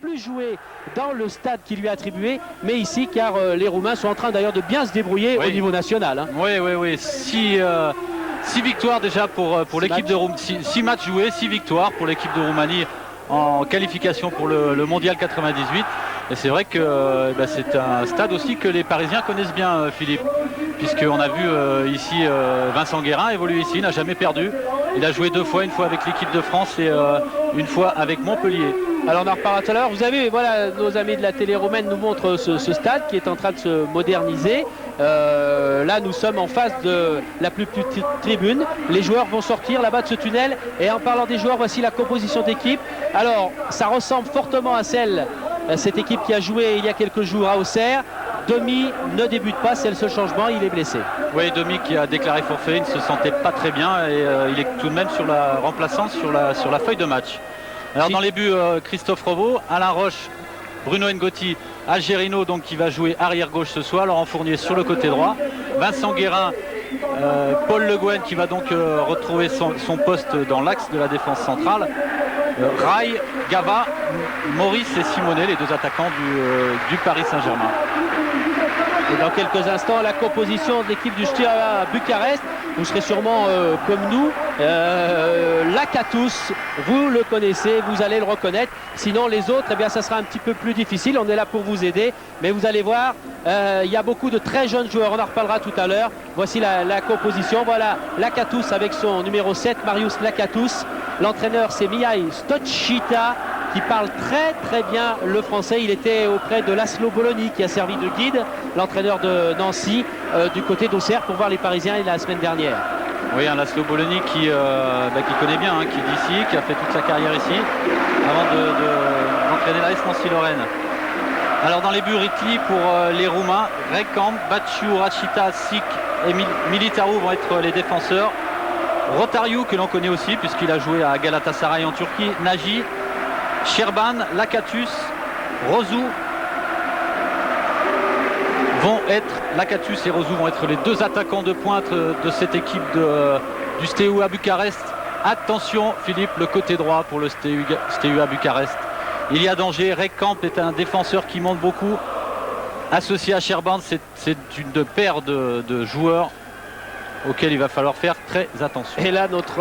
plus jouer dans le stade qui lui est attribué, mais ici, car les Roumains sont en train d'ailleurs de bien se débrouiller au niveau national. Hein. Oui. 6 victoires déjà pour l'équipe de Roumanie. 6 matchs joués, 6 victoires pour l'équipe de Roumanie en qualification pour le Mondial 98. Et c'est vrai que c'est un stade aussi que les Parisiens connaissent bien, Philippe, puisqu'on a vu ici Vincent Guérin évoluer ici, il n'a jamais perdu. Il a joué 2 fois, une fois avec l'équipe de France et une fois avec Montpellier. Alors on en reparlera tout à l'heure. Vous avez, voilà, nos amis de la télé roumaine nous montrent ce stade qui est en train de se moderniser. Là nous sommes en face de la plus petite tribune. Les joueurs vont sortir là-bas de ce tunnel. Et en parlant des joueurs, voici la composition d'équipe. Alors ça ressemble fortement à cette équipe qui a joué il y a quelques jours à Auxerre. Domi ne débute pas, c'est le seul changement, il est blessé. Oui, Domi qui a déclaré forfait, il ne se sentait pas très bien et il est tout de même remplaçant sur la feuille de match. Alors dans les buts, Christophe Revaud, Alain Roche, Bruno Ngotti, Algerino donc qui va jouer arrière gauche ce soir, Laurent Fournier sur le côté droit, Vincent Guérin, Paul Le Guen qui va donc retrouver son poste dans l'axe de la défense centrale, Rai, Gava, Maurice et Simonet, les 2 attaquants du Paris Saint-Germain. Et dans quelques instants, la composition de l'équipe du Steaua Bucarest. Vous serez sûrement comme nous, Lakatos, vous le connaissez, vous allez le reconnaître. Sinon les autres, eh bien, ça sera un petit peu plus difficile. On est là pour vous aider, mais vous allez voir, il y a beaucoup de très jeunes joueurs. On en reparlera tout à l'heure. Voici la composition. Voilà, Lakatos avec son numéro 7, Marius Lakatos. L'entraîneur, c'est Mihai Stochita, qui parle très bien le français. Il était auprès de Laszlo Bologna qui a servi de guide, l'entraîneur de Nancy, du côté d'Auxerre pour voir les Parisiens la semaine dernière. Oui, un Laszlo Bologna qui connaît bien, qui est d'ici, qui a fait toute sa carrière ici, avant d'entraîner la l'AS Nancy-Lorraine. Alors dans les buts, Ritli pour les Roumains, Rekamp, Baciu, Rachita, Sik et Militaru vont être les défenseurs. Rotariu que l'on connaît aussi puisqu'il a joué à Galatasaray en Turquie, Nagy, Sherban, Lakatus, Rozou Lakatus et Rozou vont être les 2 attaquants de pointe de cette équipe du Steaua Bucarest. Attention Philippe, le côté droit pour le Steaua Bucarest. Il y a danger, Rekamp est un défenseur qui monte beaucoup. Associé à Sherban, c'est une paire de joueurs auquel il va falloir faire très attention. Et là, notre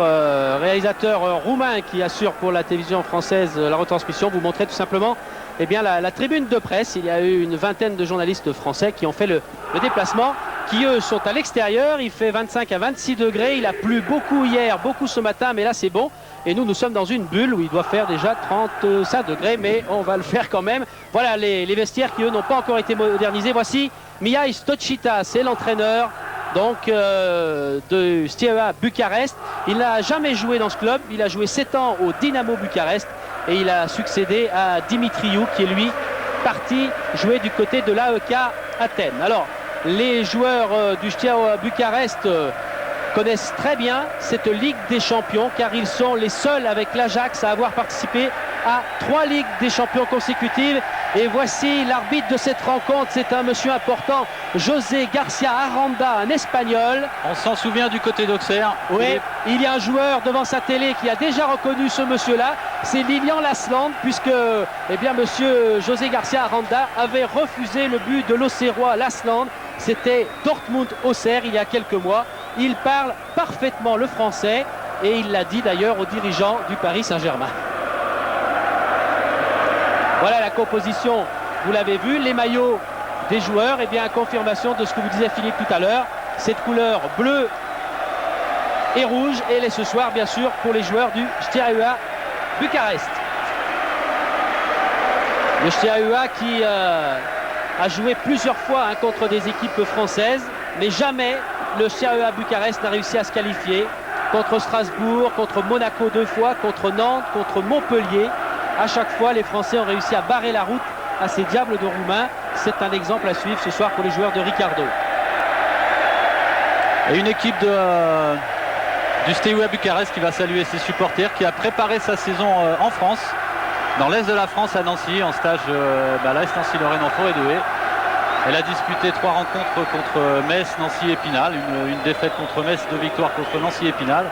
réalisateur roumain qui assure pour la télévision française la retransmission vous montrait tout simplement la tribune de presse. Il y a eu une vingtaine de journalistes français qui ont fait le déplacement, qui eux sont à l'extérieur. Il fait 25 à 26 degrés. Il a plu beaucoup hier, beaucoup ce matin, mais là c'est bon. Et nous sommes dans une bulle où il doit faire déjà 35 degrés, mais on va le faire quand même. Voilà les vestiaires qui eux n'ont pas encore été modernisés. Voici Mihai Stochita, c'est l'entraîneur donc de Steaua Bucarest. Il n'a jamais joué dans ce club, il a joué 7 ans au Dynamo Bucarest et il a succédé à Dimitriou qui est lui parti jouer du côté de l'AEK Athènes. Alors les joueurs du Steaua Bucarest connaissent très bien cette Ligue des Champions car ils sont les seuls avec l'Ajax à avoir participé à 3 Ligues des Champions consécutives. Et voici l'arbitre de cette rencontre, c'est un monsieur important, José Garcia Aranda, un Espagnol. On s'en souvient du côté d'Auxerre. Oui, il y a un joueur devant sa télé qui a déjà reconnu ce monsieur-là, c'est Lilian Lasland, puisque monsieur José Garcia Aranda avait refusé le but de l'Auxerrois Lasland. C'était Dortmund-Auxerre il y a quelques mois. Il parle parfaitement le français et il l'a dit d'ailleurs aux dirigeants du Paris Saint-Germain. Voilà la composition, vous l'avez vu, les maillots des joueurs, confirmation de ce que vous disait Philippe tout à l'heure, cette couleur bleue et rouge, et elle est ce soir bien sûr pour les joueurs du Steaua Bucarest. Le Steaua qui a joué plusieurs fois contre des équipes françaises, mais jamais le Steaua Bucarest n'a réussi à se qualifier. Contre Strasbourg, contre Monaco 2 fois, contre Nantes, contre Montpellier. À chaque fois, les Français ont réussi à barrer la route à ces diables de Roumains. C'est un exemple à suivre ce soir pour les joueurs de Ricardo. Et une équipe du Steaua Bucarest qui va saluer ses supporters, qui a préparé sa saison en France, dans l'est de la France à Nancy, en stage l'AS Nancy-Lorraine en Forêt de Haye. Elle a disputé 3 rencontres contre Metz, Nancy et Épinal, une défaite contre Metz, 2 victoires contre Nancy et Épinal.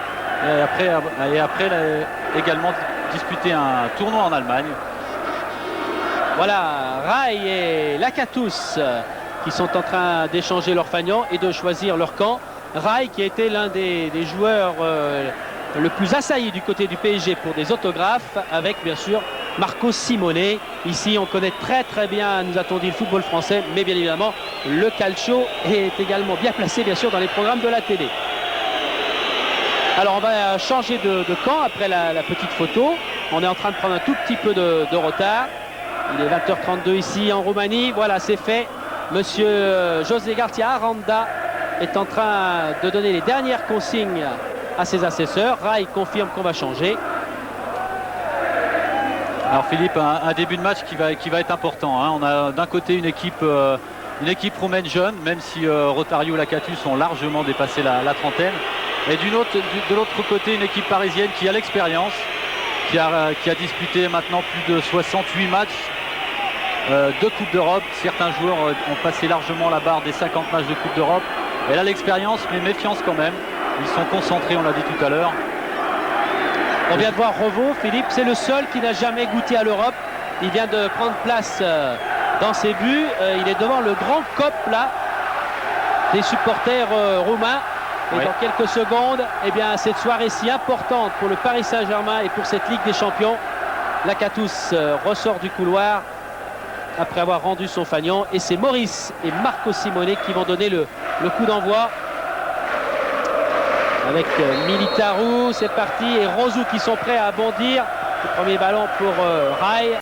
Et après elle a également disputé un tournoi en Allemagne. Voilà, Rai et Lakatos qui sont en train d'échanger leurs fagnons et de choisir leur camp. Rai qui a été l'un des joueurs le plus assailli du côté du PSG pour des autographes, avec bien sûr Marco Simone. Ici on connaît très bien, nous a-t-on dit, le football français, mais bien évidemment le calcio est également bien placé bien sûr dans les programmes de la télé. Alors on va changer de camp après la petite photo. On est en train de prendre un tout petit peu de retard. Il est 20h32 ici en Roumanie. Voilà, c'est fait. Monsieur José Garcia Aranda est en train de donner les dernières consignes à ses assesseurs. Rai confirme qu'on va changer. Alors Philippe, un début de match qui va être important, hein. On a d'un côté une équipe roumaine jeune, même si Rotario et Lakatos ont largement dépassé la trentaine. Et de l'autre côté, une équipe parisienne qui a l'expérience, qui a disputé maintenant plus de 68 matchs, 2 Coupes d'Europe. Certains joueurs ont passé largement la barre des 50 matchs de Coupe d'Europe. Elle a l'expérience, mais méfiance quand même. Ils sont concentrés, on l'a dit tout à l'heure. On vient de voir Revo, Philippe, c'est le seul qui n'a jamais goûté à l'Europe. Il vient de prendre place dans ses buts. Il est devant le grand cop là des supporters roumains. Et oui, dans quelques secondes, eh bien, cette soirée si importante pour le Paris Saint-Germain et pour cette Ligue des Champions, Lakatos ressort du couloir après avoir rendu son fanion. Et c'est Maurice et Marco Simone qui vont donner le coup d'envoi. Avec Militaru, c'est parti, et Rosou qui sont prêts à bondir. Le premier ballon pour Rai.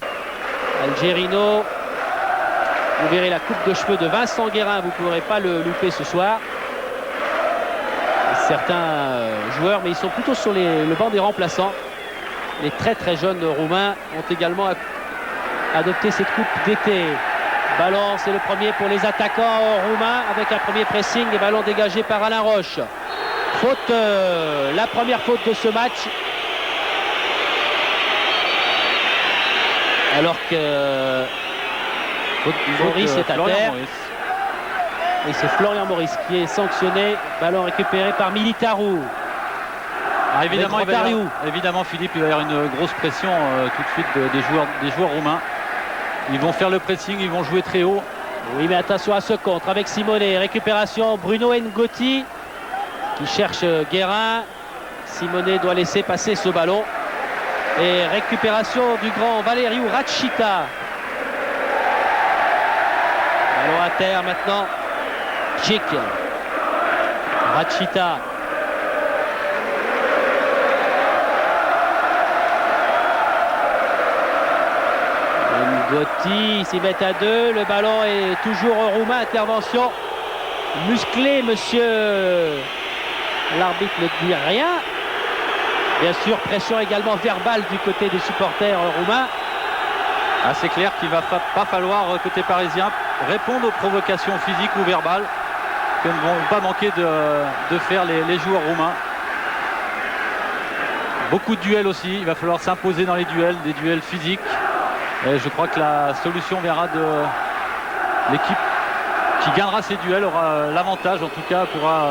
Algerino. Vous verrez la coupe de cheveux de Vincent Guérin, vous ne pourrez pas le louper ce soir. Certains joueurs, mais ils sont plutôt sur le banc des remplaçants. Les très jeunes roumains ont également adopté cette coupe d'été. Ballon, c'est le premier pour les attaquants roumains avec un premier pressing et ballon dégagé par Alain Roche. Faute, la première faute de ce match. Alors que Maurice est à terre. Et c'est Florian Maurice qui est sanctionné. Ballon récupéré par Militaru. Ah, évidemment, Philippe, il va y avoir une grosse pression tout de suite des joueurs roumains. Ils vont faire le pressing, ils vont jouer très haut. Oui, mais attention à ce contre avec Simone. Récupération, Bruno Ngotti qui cherche Guérin. Simone doit laisser passer ce ballon. Et récupération du grand Valeriu Rachita. Ballon à terre maintenant. Chic. Rachita. Ngotti s'y met à 2. Le ballon est toujours roumain. Intervention musclée, monsieur. L'arbitre ne dit rien. Bien sûr, pression également verbale du côté des supporters roumains. Ah, c'est clair qu'il ne va pas falloir, côté parisien, répondre aux provocations physiques ou verbales que ne vont pas manquer de faire les joueurs roumains. Beaucoup de duels aussi. Il va falloir s'imposer dans les duels, des duels physiques. Et je crois que la solution viendra de l'équipe qui gagnera ces duels, aura l'avantage, en tout cas pourra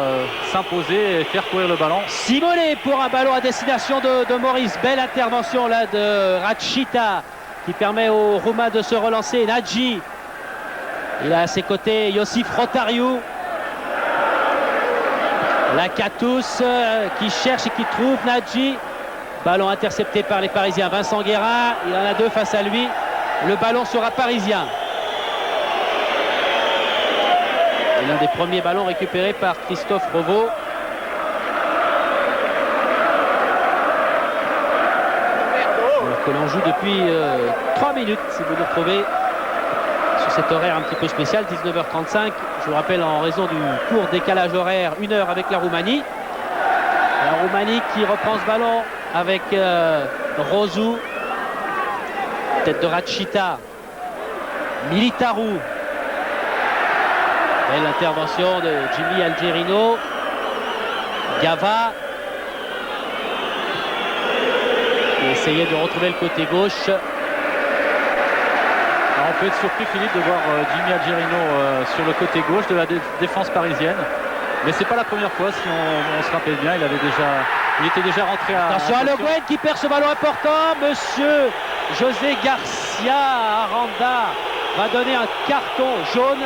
s'imposer et faire courir le ballon. Simone pour un ballon à destination de Maurice. Belle intervention là de Rachita qui permet aux Roumains de se relancer. Nadji, il a à ses côtés Josif Rotario. Lakatos qui cherche et qui trouve Nadji. Ballon intercepté par les Parisiens. Vincent Guérin, il en a 2 face à lui. Le ballon sera parisien. L'un des premiers ballons récupérés par Christophe Revo. Alors que l'on joue depuis 3 minutes, si vous nous retrouvez sur cet horaire un petit peu spécial, 19h35. Je vous rappelle, en raison du court décalage horaire, 1 heure avec la Roumanie. La Roumanie qui reprend ce ballon avec Rosou. Tête de Rachita. Militaru. Belle intervention de Jimmy Algerino. Gava qui essayait de retrouver le côté gauche. Alors on peut être surpris, Philippe, de voir Jimmy Algerino sur le côté gauche de la défense parisienne. Mais c'est pas la première fois, si on se rappelle bien. Il était déjà rentré à... Attention à Le Guen qui perd ce ballon important. Monsieur José Garcia Aranda va donner un carton jaune.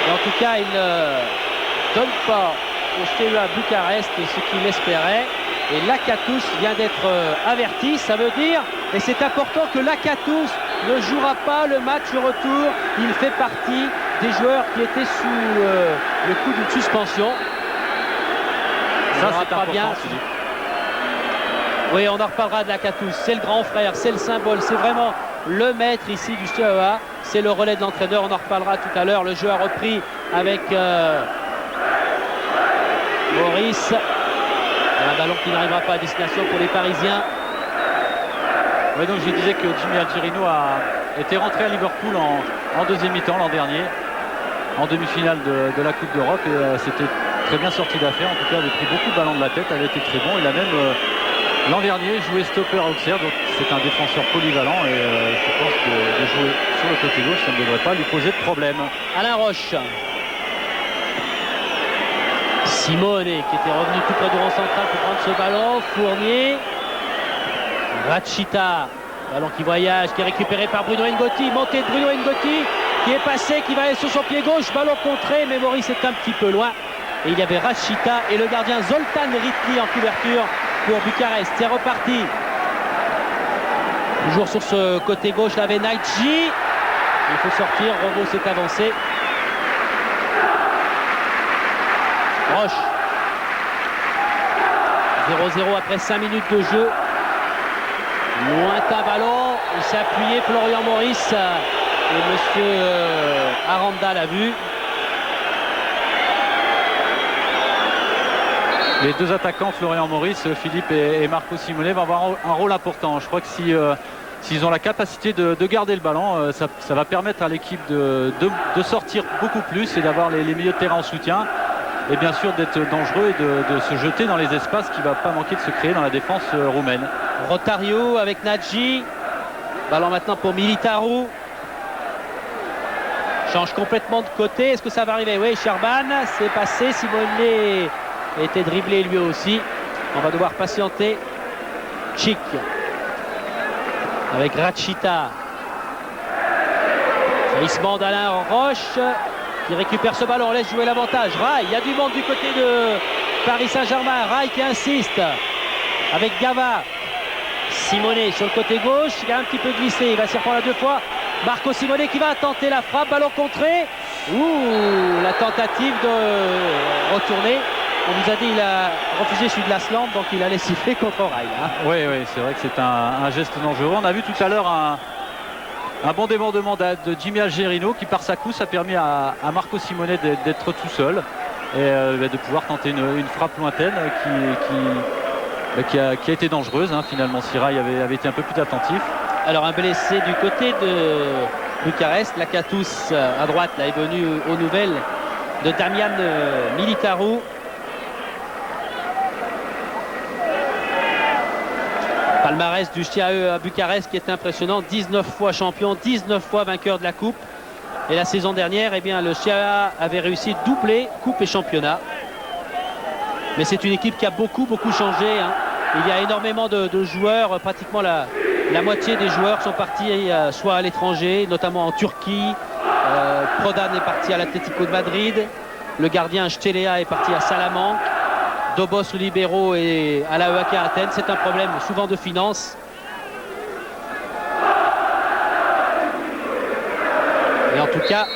Et en tout cas, il ne donne pas au CEA Bucarest ce qu'il espérait. Et Lakatos vient d'être averti. Ça veut dire, et c'est important, que Lakatos ne jouera pas le match retour. Il fait partie des joueurs qui étaient sous le coup d'une suspension. Ça, c'est pas bien. Oui, on en reparlera de Lakatos. C'est le grand frère, c'est le symbole, c'est vraiment le maître ici du CEA. C'est le relais de l'entraîneur, on en reparlera tout à l'heure. Le jeu a repris avec Maurice. Un ballon qui n'arrivera pas à destination pour les Parisiens. Oui, donc je disais que Jimmy Algerino était rentré à Liverpool en deuxième mi-temps l'an dernier, en demi-finale de la Coupe d'Europe, et c'était très bien sorti d'affaire. En tout cas, il avait pris beaucoup de ballons de la tête, avait été très bon. Il a même l'an dernier joué stopper auxerre, donc c'est un défenseur polyvalent, et je pense que de jouer sur le côté gauche, ça ne devrait pas lui poser de problème. Alain Roche. Simone qui était revenu tout près du rond central pour prendre ce ballon. Fournier. Rachita. Ballon qui voyage, qui est récupéré par Bruno Ngotti. Montée de Bruno Ngotti qui est passé, qui va aller sur son pied gauche. Ballon contré, mais Maurice est un petit peu loin. Et il y avait Rachita et le gardien Zoltan Ritli en couverture pour Bucarest. C'est reparti. Toujours sur ce côté gauche, là, avait Naïdji. Il faut sortir, Robo s'est avancé. Roche. 0-0 après 5 minutes de jeu. Lointain ballon. Il s'est appuyé Florian Maurice. Et monsieur Aranda l'a vu. Les deux attaquants, Florian Maurice, Philippe et Marco Simone, vont avoir un rôle important. Je crois que s'ils ont la capacité de garder le ballon, ça va permettre à l'équipe de sortir beaucoup plus et d'avoir les milieux de terrain en soutien. Et bien sûr d'être dangereux et de se jeter dans les espaces qui ne va pas manquer de se créer dans la défense roumaine. Rotario avec Nadji. Ballon maintenant pour Militaru. Change complètement de côté. Est-ce que ça va arriver? Oui, Sherban, c'est passé. Simone était dribblé lui aussi. On va devoir patienter. Chic avec Rachita. Faillissement d'Alain Roche qui récupère ce ballon. On laisse jouer l'avantage. Rai, il y a du monde du côté de Paris Saint-Germain. Rai qui insiste avec Gava. Simone sur le côté gauche. Il a un petit peu glissé. Il va s'y reprendre à deux fois. Marco Simone qui va tenter la frappe. Ballon contré. Ouh, la tentative de retourner. On nous a dit qu'il a refusé celui de Lasland, donc il allait siffler contre Rai. Hein. Oui, c'est vrai que c'est un geste dangereux. On a vu tout à l'heure un bon débordement de Jimmy Algerino qui, par sa course, a permis à Marco Simone d'être tout seul et de pouvoir tenter une frappe lointaine qui a été dangereuse. Hein, finalement, si Rai avait été un peu plus attentif. Alors, un blessé du côté de Bucarest. Lakatos à droite là, est venu aux nouvelles de Damian Militaru. Palmarès du CAE à Bucarest qui est impressionnant, 19 fois champion, 19 fois vainqueur de la coupe. Et la saison dernière, eh bien, le CAE avait réussi doubler coupe et championnat. Mais c'est une équipe qui a beaucoup changé. Hein. Il y a énormément de joueurs, pratiquement la moitié des joueurs sont partis soit à l'étranger, notamment en Turquie. Prodan est parti à l'Atlético de Madrid. Le gardien Stelea est parti à Salamanque. Dobos, le libéraux, et à la EAK Athènes. C'est un problème souvent de finances. Et en tout cas,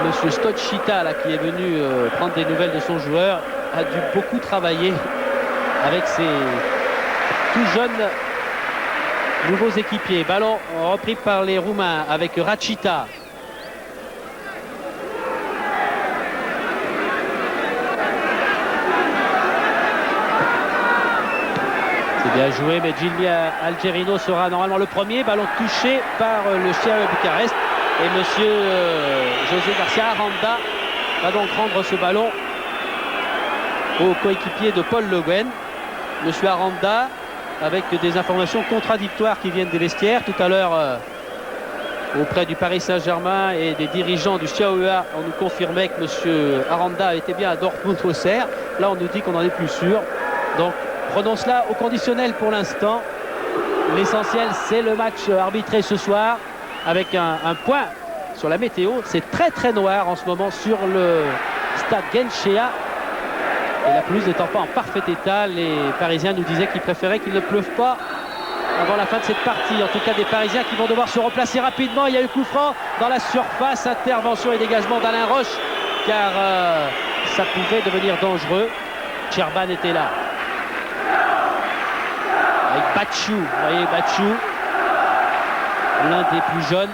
monsieur Stochita, là, qui est venu prendre des nouvelles de son joueur, a dû beaucoup travailler avec ses tout jeunes nouveaux équipiers. Ballon repris par les Roumains avec Rachita. Bien joué, mais Jimmy Algerino sera normalement le premier. Ballon touché par le CAE Bucarest. Et monsieur José Garcia Aranda va donc rendre ce ballon au coéquipier de Paul Le Guen. Monsieur Aranda, avec des informations contradictoires qui viennent des vestiaires. Tout à l'heure, auprès du Paris Saint-Germain et des dirigeants du CAEA, on nous confirmait que monsieur Aranda était bien à Dortmund Auxerre. Là, on nous dit qu'on n'en est plus sûr. Donc, Prenons cela au conditionnel pour l'instant. L'essentiel, c'est le match arbitré ce soir avec un point sur la météo. C'est très très noir en ce moment sur le stade Guelchéa. Et la pelouse n'étant pas en parfait état, les Parisiens nous disaient qu'ils préféraient qu'il ne pleuve pas avant la fin de cette partie. En tout cas, des Parisiens qui vont devoir se replacer rapidement. Il y a eu coup franc dans la surface. Intervention et dégagement d'Alain Roche, car ça pouvait devenir dangereux. Sherban était là. Avec Batchou. Vous voyez Batchou, l'un des plus jeunes.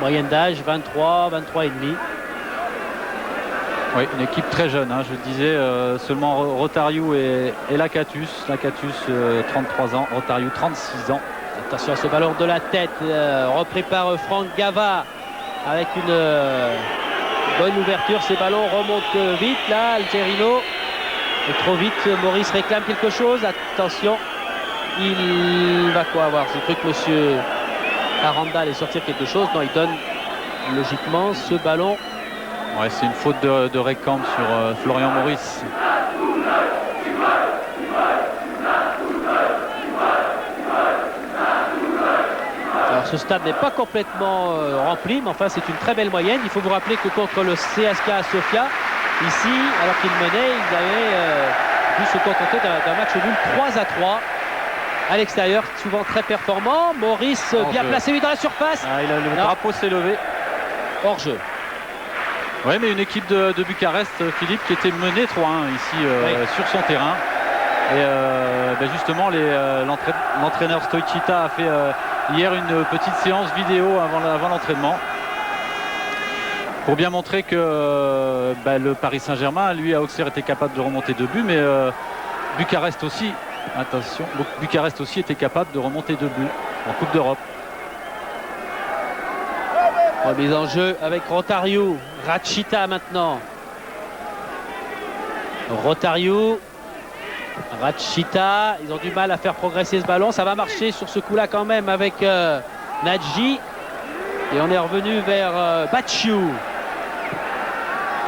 Moyenne d'âge 23 et demi. Oui, une équipe très jeune, hein, je le disais, seulement Rotariou et Lakatus. Lakatus 33 ans, Rotariou 36 ans. Attention à ce ballon de la tête, repris par Franck Gava avec une bonne ouverture. Ces ballons remontent vite là, Algerino. Et trop vite, Maurice réclame quelque chose. Attention, il va quoi avoir? J'ai cru que monsieur Aranda allait sortir quelque chose. Non, il donne logiquement ce ballon. Ouais, c'est une faute de récampe sur Florian Maurice. Alors ce stade n'est pas complètement rempli, mais enfin c'est une très belle moyenne. Il faut vous rappeler que contre le CSKA Sofia, ici, alors qu'ils menaient, ils avaient dû se contenter d'un match nul 3-3 à l'extérieur, souvent très performant. Maurice bien placé lui dans la surface. Ah, le drapeau s'est levé. Hors jeu. Oui, mais une équipe de Bucarest, Philippe, qui était menée 3-1 ici sur son terrain. Et justement, l'entraîneur Stoichita a fait hier une petite séance vidéo avant l'entraînement pour bien montrer que le Paris Saint-Germain, lui, à Auxerre, était capable de remonter 2 buts, mais Bucarest aussi, attention, Bucarest aussi était capable de remonter 2 buts en Coupe d'Europe. Remise en jeu avec Rotariou. Rachita maintenant. Rotariou. Rachita. Ils ont du mal à faire progresser ce ballon. Ça va marcher sur ce coup-là quand même avec Nadji. Et on est revenu vers Batchou.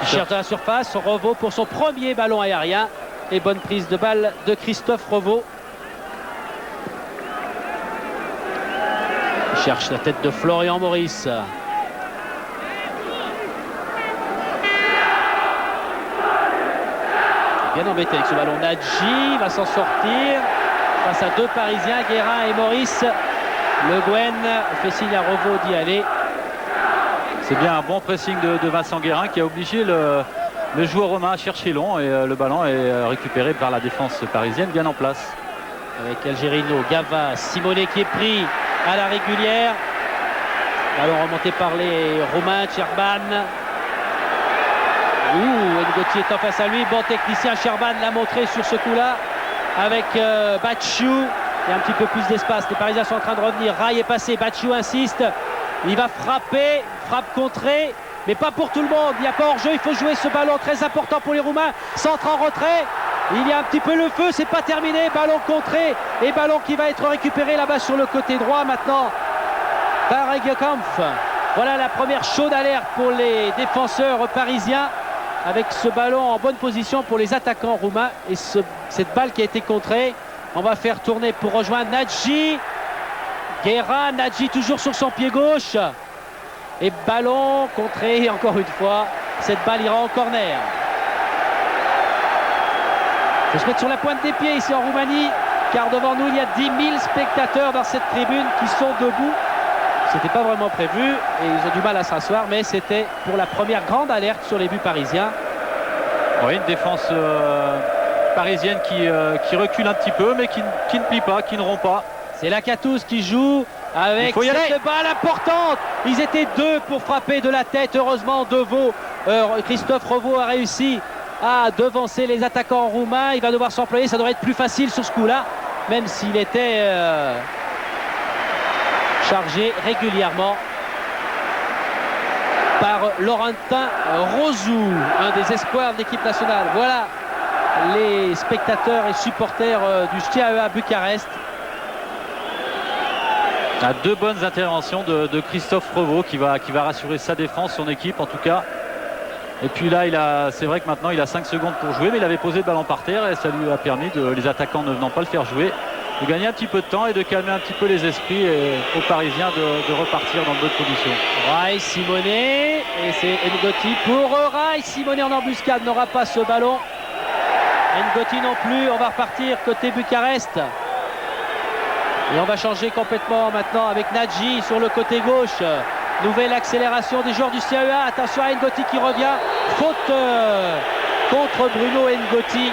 Il cherche dans la surface. Revaux pour son premier ballon aérien. Et bonne prise de balle de Christophe Revaux. Il cherche la tête de Florian Maurice. Bien embêté avec ce ballon. Nadji va s'en sortir face à 2 Parisiens, Guérin et Maurice. Le Guen fait signe à Revaux d'y aller. C'est bien un bon pressing de Vincent Guérin qui a obligé le joueur romain à chercher long, et le ballon est récupéré par la défense parisienne bien en place. Avec Algerino, Gava, Simonet qui est pris à la régulière. Ballon remonté par les Roumains, Sherban. Ngoti est en face à lui. Bon technicien, Sherban l'a montré sur ce coup-là avec Batchou. Il y a un petit peu plus d'espace. Les Parisiens sont en train de revenir. Rai est passé. Batchou insiste. Il va frapper. Frappe contrée. Mais pas pour tout le monde. Il n'y a pas hors-jeu. Il faut jouer ce ballon très important pour les Roumains. Centre en retrait. Il y a un petit peu le feu. C'est pas terminé. Ballon contré. Et ballon qui va être récupéré là-bas sur le côté droit maintenant par Egekampf. Voilà la première chaude alerte pour les défenseurs parisiens. Avec ce ballon en bonne position pour les attaquants roumains. Et cette balle qui a été contrée. On va faire tourner pour rejoindre Nadji. Guérin, Nadji toujours sur son pied gauche. Et ballon contré encore une fois. Cette balle ira en corner. Il faut se mettre sur la pointe des pieds ici en Roumanie. Car devant nous, il y a 10 000 spectateurs dans cette tribune qui sont debout. C'était pas vraiment prévu et ils ont du mal à s'asseoir, mais c'était pour la première grande alerte sur les buts parisiens. Oui, une défense parisienne qui recule un petit peu, mais qui ne plie pas, qui ne rompt pas. C'est Lakatus qui joue avec cette balle importante. Ils étaient 2 pour frapper de la tête. Heureusement, Christophe Revaux a réussi à devancer les attaquants roumains. Il va devoir s'employer, ça devrait être plus facile sur ce coup-là, même s'il était chargé régulièrement par Laurentin Rosou, un des espoirs de l'équipe nationale. Voilà les spectateurs et supporters du STEAEA Bucarest. 2 bonnes interventions de Christophe Revaux qui va rassurer sa défense, son équipe en tout cas. Et puis là, c'est vrai que maintenant il a 5 secondes pour jouer, mais il avait posé le ballon par terre et ça lui a permis, les attaquants ne venant pas le faire jouer, de gagner un petit peu de temps et de calmer un petit peu les esprits aux Parisiens de repartir dans de bonnes conditions. Rai, Simonet, et c'est Ngoti pour Rai. Simonet en embuscade n'aura pas ce ballon. Ngoti non plus. On va repartir côté Bucarest. Et on va changer complètement maintenant avec Nadji sur le côté gauche. Nouvelle accélération des joueurs du CEA. Attention à Ngoti qui revient. Faute contre Bruno Ngoti.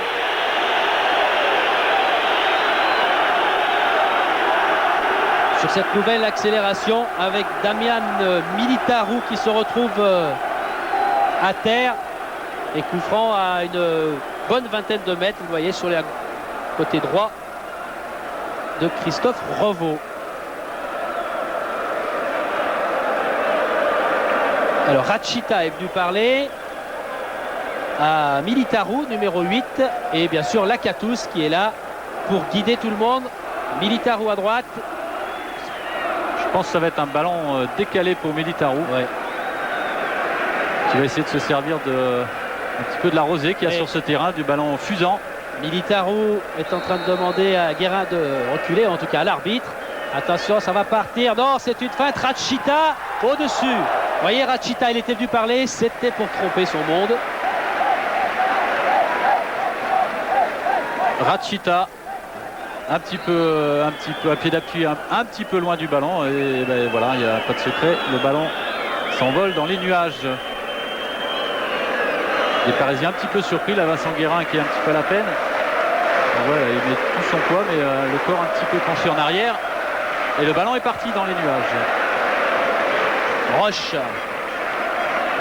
Sur cette nouvelle accélération avec Damian Militaru qui se retrouve à terre. Et coup franc à une bonne vingtaine de mètres. Vous voyez sur le côté droit de Christophe Revaux. Alors Rachita est venu parler à Militaru, numéro 8, et bien sûr Lakatos qui est là pour guider tout le monde. Militaru à droite. Je pense que ça va être un ballon décalé pour Militaru. Ouais. Qui va essayer de se servir un petit peu de la rosée qu'il y a sur ce terrain, du ballon fusant. Militaru est en train de demander à Guérin de reculer, en tout cas à l'arbitre. Attention, ça va partir. Non, c'est une feinte. Rachita au-dessus. Vous voyez, Rachita, il était venu parler. C'était pour tromper son monde. Rachita, un petit peu à pied d'appui, un petit peu loin du ballon. Et ben voilà, il n'y a pas de secret. Le ballon s'envole dans les nuages. Les Parisiens un petit peu surpris. Là, Vincent Guérin qui est un petit peu à la peine. Voilà, il met tout son poids, mais le corps un petit peu penché en arrière. Et le ballon est parti dans les nuages. Roche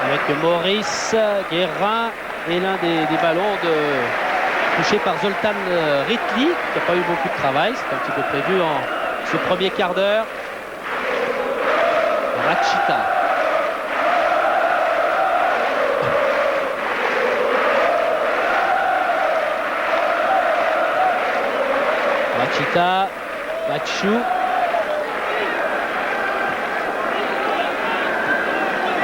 avec Maurice Guérin et l'un des ballons touché par Zoltan Ritli qui n'a pas eu beaucoup de travail. C'est un petit peu prévu en ce premier quart d'heure. Rachita. Rachita, Bachou.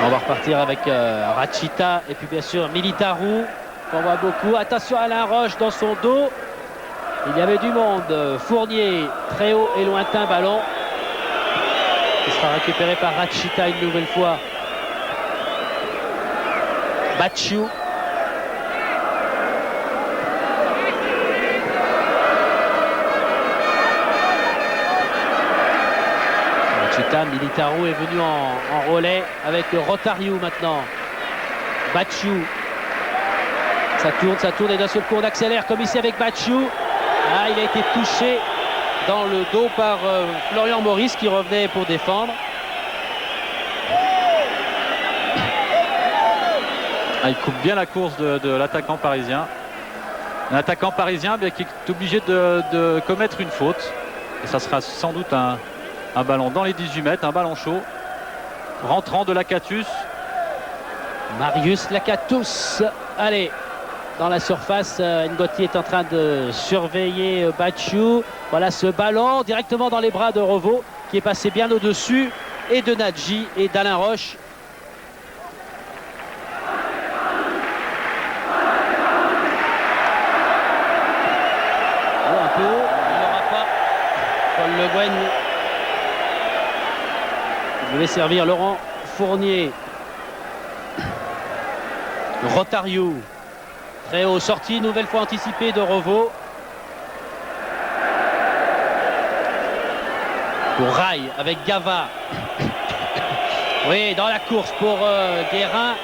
On va repartir avec Rachita et puis bien sûr Militaru qu'on voit beaucoup. Attention à Alain Roche dans son dos. Il y avait du monde. Fournier, très haut et lointain ballon. Qui sera récupéré par Rachita une nouvelle fois. Bachou. Militaru est venu en relais avec Rotario maintenant. Bachou. Ça tourne et d'un seul coup on accélère comme ici avec Bachou. Ah, il a été touché dans le dos par Florian Maurice qui revenait pour défendre. Ah, il coupe bien la course de l'attaquant parisien. Un attaquant parisien qui est obligé de commettre une faute. Et ça sera sans doute un ballon dans les 18 mètres, un ballon chaud. Rentrant de Lakatos. Marius Lakatos. Allez, dans la surface, Ngoti est en train de surveiller Bachou. Voilà ce ballon directement dans les bras de Revaux qui est passé bien au-dessus et de Nadji et d'Alain Roche. Un peu, il n'aura pas. Paul Le Guen. Il voulait servir Laurent Fournier. Rotario. Très haut, sortie, nouvelle fois anticipée de Revaux. Pour Rai avec Gava. Oui, dans la course pour Guérin.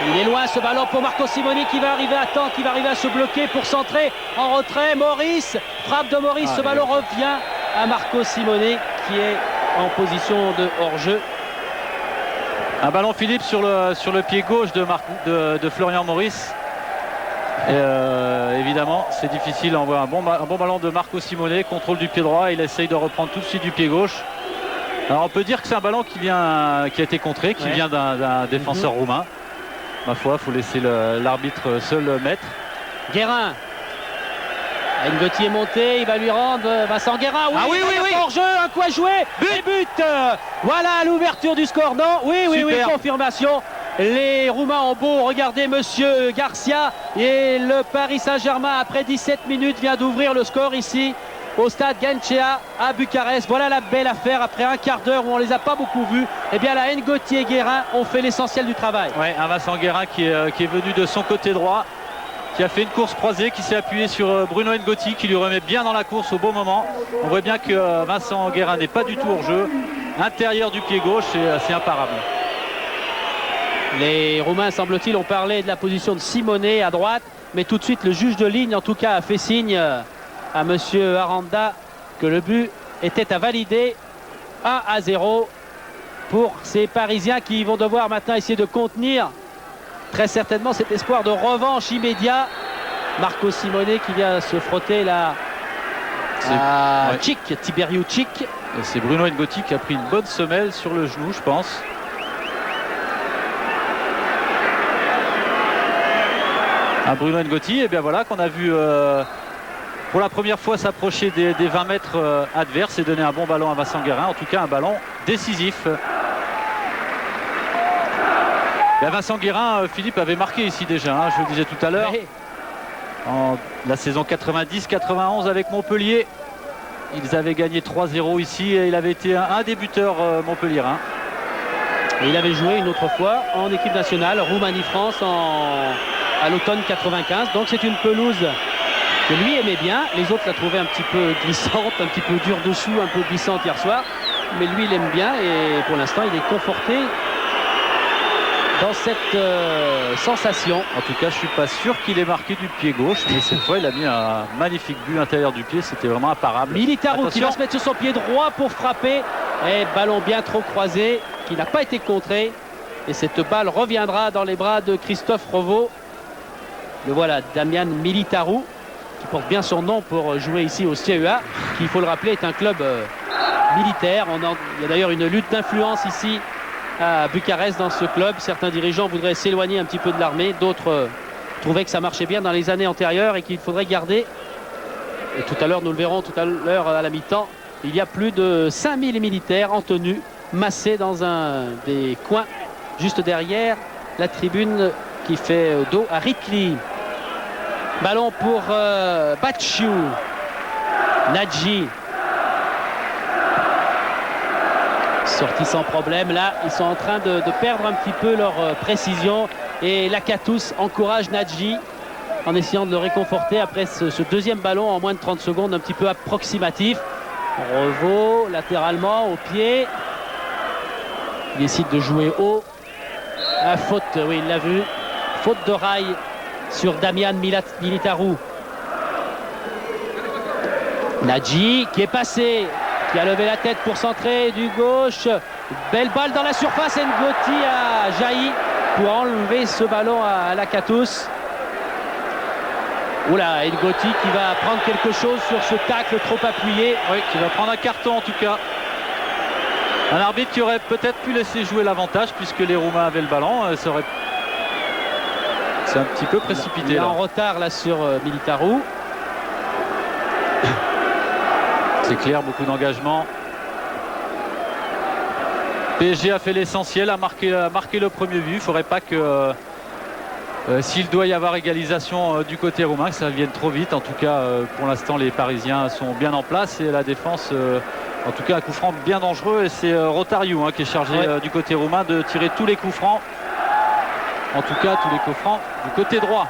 Il est loin ce ballon pour Marco Simoni qui va arriver à temps, qui va arriver à se bloquer pour centrer en retrait. Maurice, frappe de Maurice, ce ballon revient à Marco Simoni qui est en position de hors-jeu. Un ballon Philippe sur le pied gauche de Florian Maurice. Et, évidemment c'est difficile. On voit un bon ballon de Marco Simone, contrôle du pied droit, il essaye de reprendre tout de suite du pied gauche. Alors on peut dire que c'est un ballon qui a été contré, qui vient d'un défenseur roumain. Ma foi, il faut laisser l'arbitre seul mettre. Guérin. Ngoti est monté, il va lui rendre Vincent Guérin. Oui, hors-jeu, un coup à jouer. But. Voilà l'ouverture du score. Non, oui, confirmation. Les Roumains ont beau regarder monsieur Garcia, et le Paris Saint-Germain après 17 minutes vient d'ouvrir le score ici au stade Guencea à Bucarest. Voilà la belle affaire après un quart d'heure où on les a pas beaucoup vus. Eh bien la Ngoti et Guérin ont fait l'essentiel du travail. Ouais, un Vincent Guérin qui est venu de son côté droit, qui a fait une course croisée, qui s'est appuyé sur Bruno Ngoti, qui lui remet bien dans la course au bon moment. On voit bien que Vincent Guérin n'est pas du tout hors jeu. Intérieur du pied gauche, et c'est imparable. Les Roumains, semble-t-il, ont parlé de la position de Simonet à droite, mais tout de suite le juge de ligne en tout cas a fait signe à monsieur Aranda que le but était à valider. 1-0 pour ces Parisiens qui vont devoir maintenant essayer de contenir très certainement cet espoir de revanche immédiat. Marco Simonet qui vient se frotter là à Tchik, Tiberiu Tchik. C'est Bruno Ngoti qui a pris une bonne semelle sur le genou, je pense. Bruno Ngoti, et bien voilà qu'on a vu pour la première fois s'approcher des 20 mètres adverses et donner un bon ballon à Vincent Guérin, en tout cas un ballon décisif. Et Vincent Guérin, Philippe avait marqué ici déjà, hein, je le disais tout à l'heure, en la saison 90-91 avec Montpellier. Ils avaient gagné 3-0 ici et il avait été un des buteurs montpelliérain. Et il avait joué une autre fois en équipe nationale, Roumanie-France à l'automne 95. Donc c'est une pelouse que lui aimait bien. Les autres la trouvaient un petit peu glissante, un petit peu dure dessous, un peu glissante hier soir. Mais lui il aime bien et pour l'instant il est conforté dans cette sensation. En tout cas je suis pas sûr qu'il ait marqué du pied gauche, mais cette fois il a mis un magnifique but intérieur du pied, c'était vraiment imparable. Militaru qui va se mettre sur son pied droit pour frapper, et ballon bien trop croisé qui n'a pas été contré, et cette balle reviendra dans les bras de Christophe Revaux. Le voilà, Damian Militaru, qui porte bien son nom pour jouer ici au CEA, qui, il faut le rappeler, est un club militaire. Il y a d'ailleurs une lutte d'influence ici à Bucarest dans ce club. Certains dirigeants voudraient s'éloigner un petit peu de l'armée, d'autres trouvaient que ça marchait bien dans les années antérieures et qu'il faudrait garder. Et tout à l'heure, nous le verrons tout à l'heure à la mi-temps, il y a plus de 5000 militaires en tenue, massés dans un des coins juste derrière la tribune qui fait dos à Ritli. Ballon pour Batchiou. Nadji. Sorti sans problème. Là, ils sont en train de perdre un petit peu leur précision. Et Lakatos encourage Nadji en essayant de le réconforter après ce deuxième ballon en moins de 30 secondes, un petit peu approximatif. Revaux latéralement au pied. Il décide de jouer haut. La faute, oui, il l'a vu. Faute de rail sur Damian Militaru. Nadji qui est passé, qui a levé la tête pour centrer du gauche. Belle balle dans la surface. Ngoti a jailli pour enlever ce ballon à Lakatos. Oula, Ngoti qui va prendre quelque chose sur ce tacle trop appuyé. Oui, qui va prendre un carton en tout cas. Un arbitre qui aurait peut-être pu laisser jouer l'avantage puisque les Roumains avaient le ballon. C'est un petit peu précipité. Il est là. En retard là sur Militaru. C'est clair, beaucoup d'engagement. PSG a fait l'essentiel, a marqué le premier but. Il ne faudrait pas que s'il doit y avoir égalisation du côté roumain, que ça vienne trop vite. En tout cas, pour l'instant, les Parisiens sont bien en place et la défense, en tout cas, un coup franc bien dangereux. Et c'est Rotariu qui est chargé du côté roumain de tirer tous les coups francs. En tout cas, tous les coups francs du côté droit.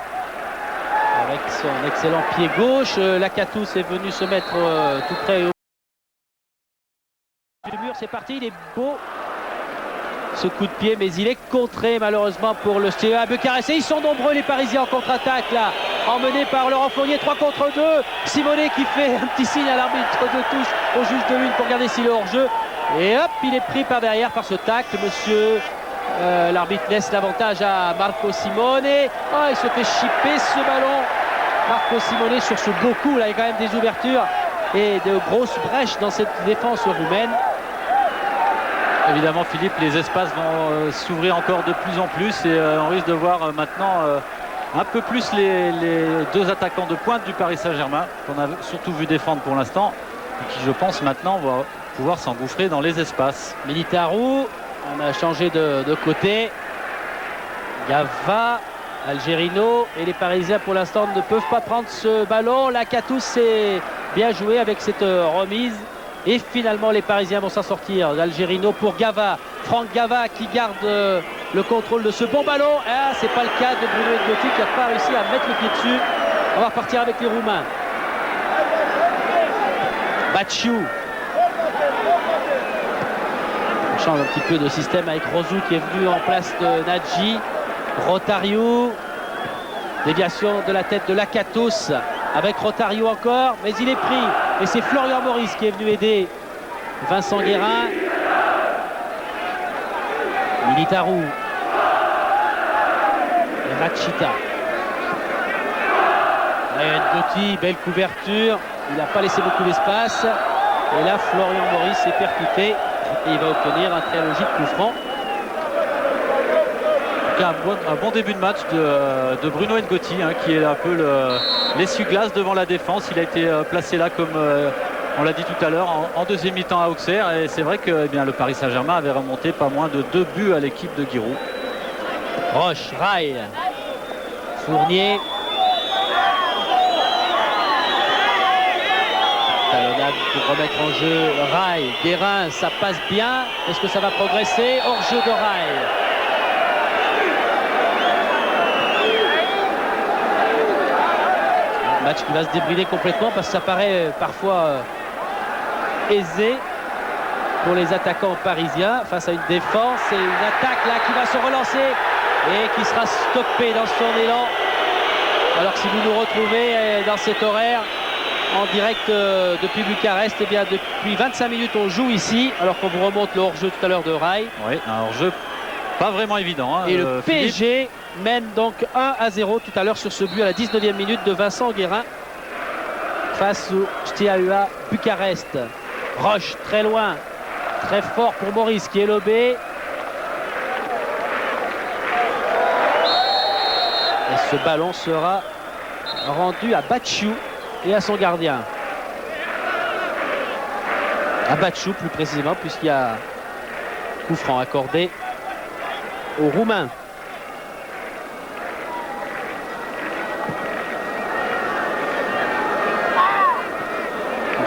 Avec son excellent pied gauche, Lakatos est venu se mettre tout près au mur. C'est parti, il est beau ce coup de pied, mais il est contré malheureusement pour le CEA Bucarest. Et ils sont nombreux les Parisiens en contre-attaque là, emmenés par Laurent Fournier, 3 contre 2. Simonet qui fait un petit signe à l'arbitre de touche au juge de l'une pour regarder s'il est hors jeu. Et hop, il est pris par derrière par ce tacle, monsieur. L'arbitre laisse l'avantage à Marco Simone. Oh, il se fait chipper ce ballon. Marco Simone sur ce beau coup là, il y a quand même des ouvertures et de grosses brèches dans cette défense roumaine. Évidemment, Philippe, les espaces vont s'ouvrir encore de plus en plus et on risque de voir maintenant un peu plus les deux attaquants de pointe du Paris Saint-Germain qu'on a surtout vu défendre pour l'instant et qui, je pense, maintenant va pouvoir s'engouffrer dans les espaces. Militaru, on a changé de côté. Gava, Algerino et les Parisiens pour l'instant ne peuvent pas prendre ce ballon. Lakatos s'est bien joué avec cette remise. Et finalement les Parisiens vont s'en sortir. Algerino pour Gava. Franck Gava qui garde le contrôle de ce bon ballon. Ah, c'est pas le cas de Bruno Ngotti qui n'a pas réussi à mettre le pied dessus. On va repartir avec les Roumains. Batchou. On change un petit peu de système avec Rosou qui est venu en place de Nadji. Rotario. Déviation de la tête de Lakatos avec Rotario encore, mais il est pris. Et c'est Florian Maurice qui est venu aider Vincent Guérin. Militaru. Et Machita. Ngotti, belle couverture. Il n'a pas laissé beaucoup d'espace. Et là, Florian Maurice est percuté. Et il va obtenir un très logique coup franc. Un bon début de match de Bruno Ngotti, hein, qui est un peu l'essuie-glace devant la défense. Il a été placé là comme on l'a dit tout à l'heure en deuxième mi-temps à Auxerre, et c'est vrai que le Paris Saint-Germain avait remonté pas moins de 2 buts à l'équipe de Giroud. Roche, Rail, Fournier, talonnade pour remettre en jeu Rail. Guérin, ça passe bien. Est-ce que ça va progresser? Hors-jeu de Rail. Match qui va se débrider complètement parce que ça paraît parfois aisé pour les attaquants parisiens face à une défense et une attaque là qui va se relancer et qui sera stoppée dans son élan. Alors que si vous nous retrouvez dans cet horaire en direct depuis Bucarest, et bien depuis 25 minutes on joue ici alors qu'on vous remonte le hors-jeu tout à l'heure de Rail. Oui, un hors-jeu pas vraiment évident. Hein, et le PSG mène donc 1-0 tout à l'heure sur ce but à la 19e minute de Vincent Guérin face au Steaua Bucarest. Roche très loin, très fort pour Maurice qui est lobé. Et ce ballon sera rendu à Batchou et à son gardien. À Batchou plus précisément, puisqu'il y a coup franc accordé aux Roumains.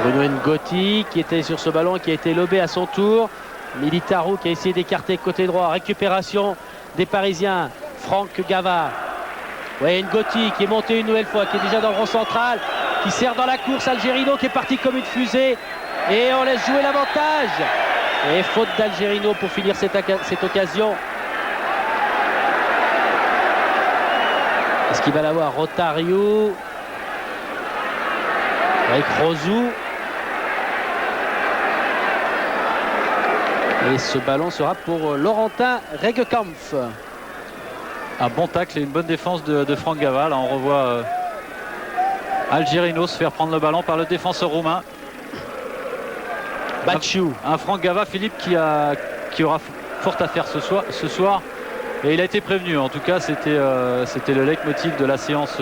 Bruno Ngotti qui était sur ce ballon, qui a été lobé à son tour. Militaru qui a essayé d'écarter côté droit. Récupération des Parisiens. Franck Gava. Ouais, Ngotti qui est monté une nouvelle fois, qui est déjà dans le rond central, qui sert dans la course. Algerino qui est parti comme une fusée. Et on laisse jouer l'avantage. Et faute d'Algerino pour finir cette occasion. Est-ce qu'il va l'avoir? Rotario avec Rosou. Et ce ballon sera pour Laurentin Regekampf. Un bon tacle et une bonne défense de Franck Gava. Là on revoit Algerino se faire prendre le ballon par le défenseur roumain. Batchou. Un Franck Gava, Philippe, qui aura fort à faire ce soir. Et il a été prévenu. En tout cas, c'était le leitmotiv de la séance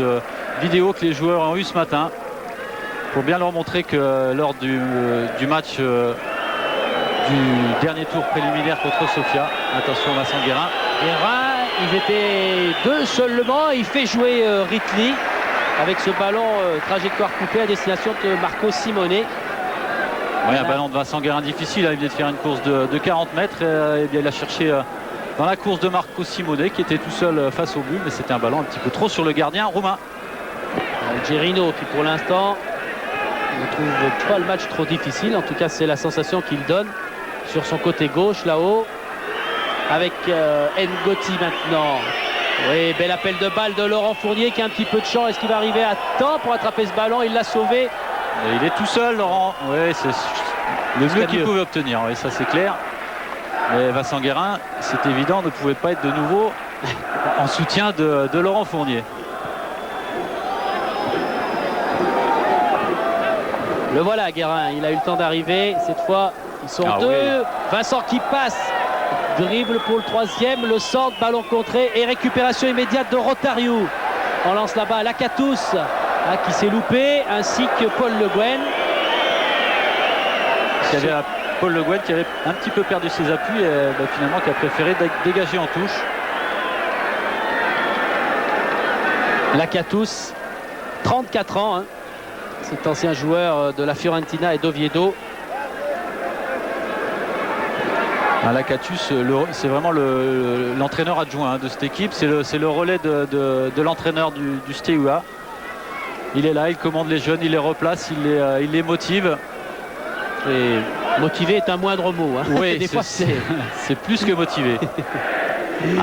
vidéo que les joueurs ont eu ce matin. Pour bien leur montrer que lors du match du dernier tour préliminaire contre Sofia, attention Vincent Guérin. Ils étaient deux seulement. Il fait jouer Ritli avec ce ballon trajectoire coupée à destination de Marco Simone. Oui, un ballon de Vincent Guérin difficile. Il venait de faire une course de 40 mètres. Et bien, il a cherché dans la course de Marco Simone qui était tout seul face au but. Mais c'était un ballon un petit peu trop sur le gardien roumain. Algerino qui pour l'instant ne trouve pas le match trop difficile. En tout cas, c'est la sensation qu'il donne sur son côté gauche là-haut. Avec Ngotti maintenant. Oui, bel appel de balle de Laurent Fournier qui a un petit peu de champ. Est-ce qu'il va arriver à temps pour attraper ce ballon? Il l'a sauvé. Et il est tout seul, Laurent. Oui, c'est le mieux qu'il pouvait obtenir. Oui, ça c'est clair. Mais Vincent Guérin, c'est évident, ne pouvait pas être de nouveau en soutien de Laurent Fournier. Le voilà, Guérin. Il a eu le temps d'arriver. Cette fois, ils sont deux. Oui. Vincent qui passe. Dribble pour le troisième, le centre, ballon contré et récupération immédiate de Rotario. On lance là-bas Lakatos qui s'est loupé, ainsi que Paul Le Guen. Paul Le Guen qui avait un petit peu perdu ses appuis et finalement qui a préféré dégager en touche. Lakatos, 34 ans, hein. Cet ancien joueur de la Fiorentina et d'Oviedo. Lakatos, c'est vraiment l'entraîneur adjoint de cette équipe. C'est le relais de l'entraîneur du Steaua. Il est là, il commande les jeunes, il les replace, il les motive. Et motivé est un moindre mot. Hein. Oui, des fois c'est plus que motivé.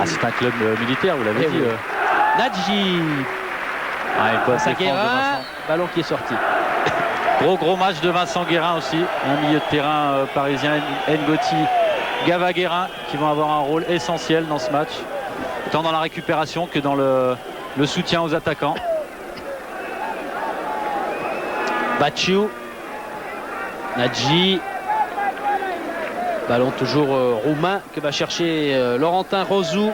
C'est un club militaire, vous l'avez dit. Oui. Nadji. Vincent Guérin, ballon qui est sorti. Gros match de Vincent Guérin aussi, un milieu de terrain parisien, Ngoti, Gava Guérin, qui vont avoir un rôle essentiel dans ce match, tant dans la récupération que dans le soutien aux attaquants. Batchou, Nadji, ballon toujours roumain que va chercher Laurentin Rozou.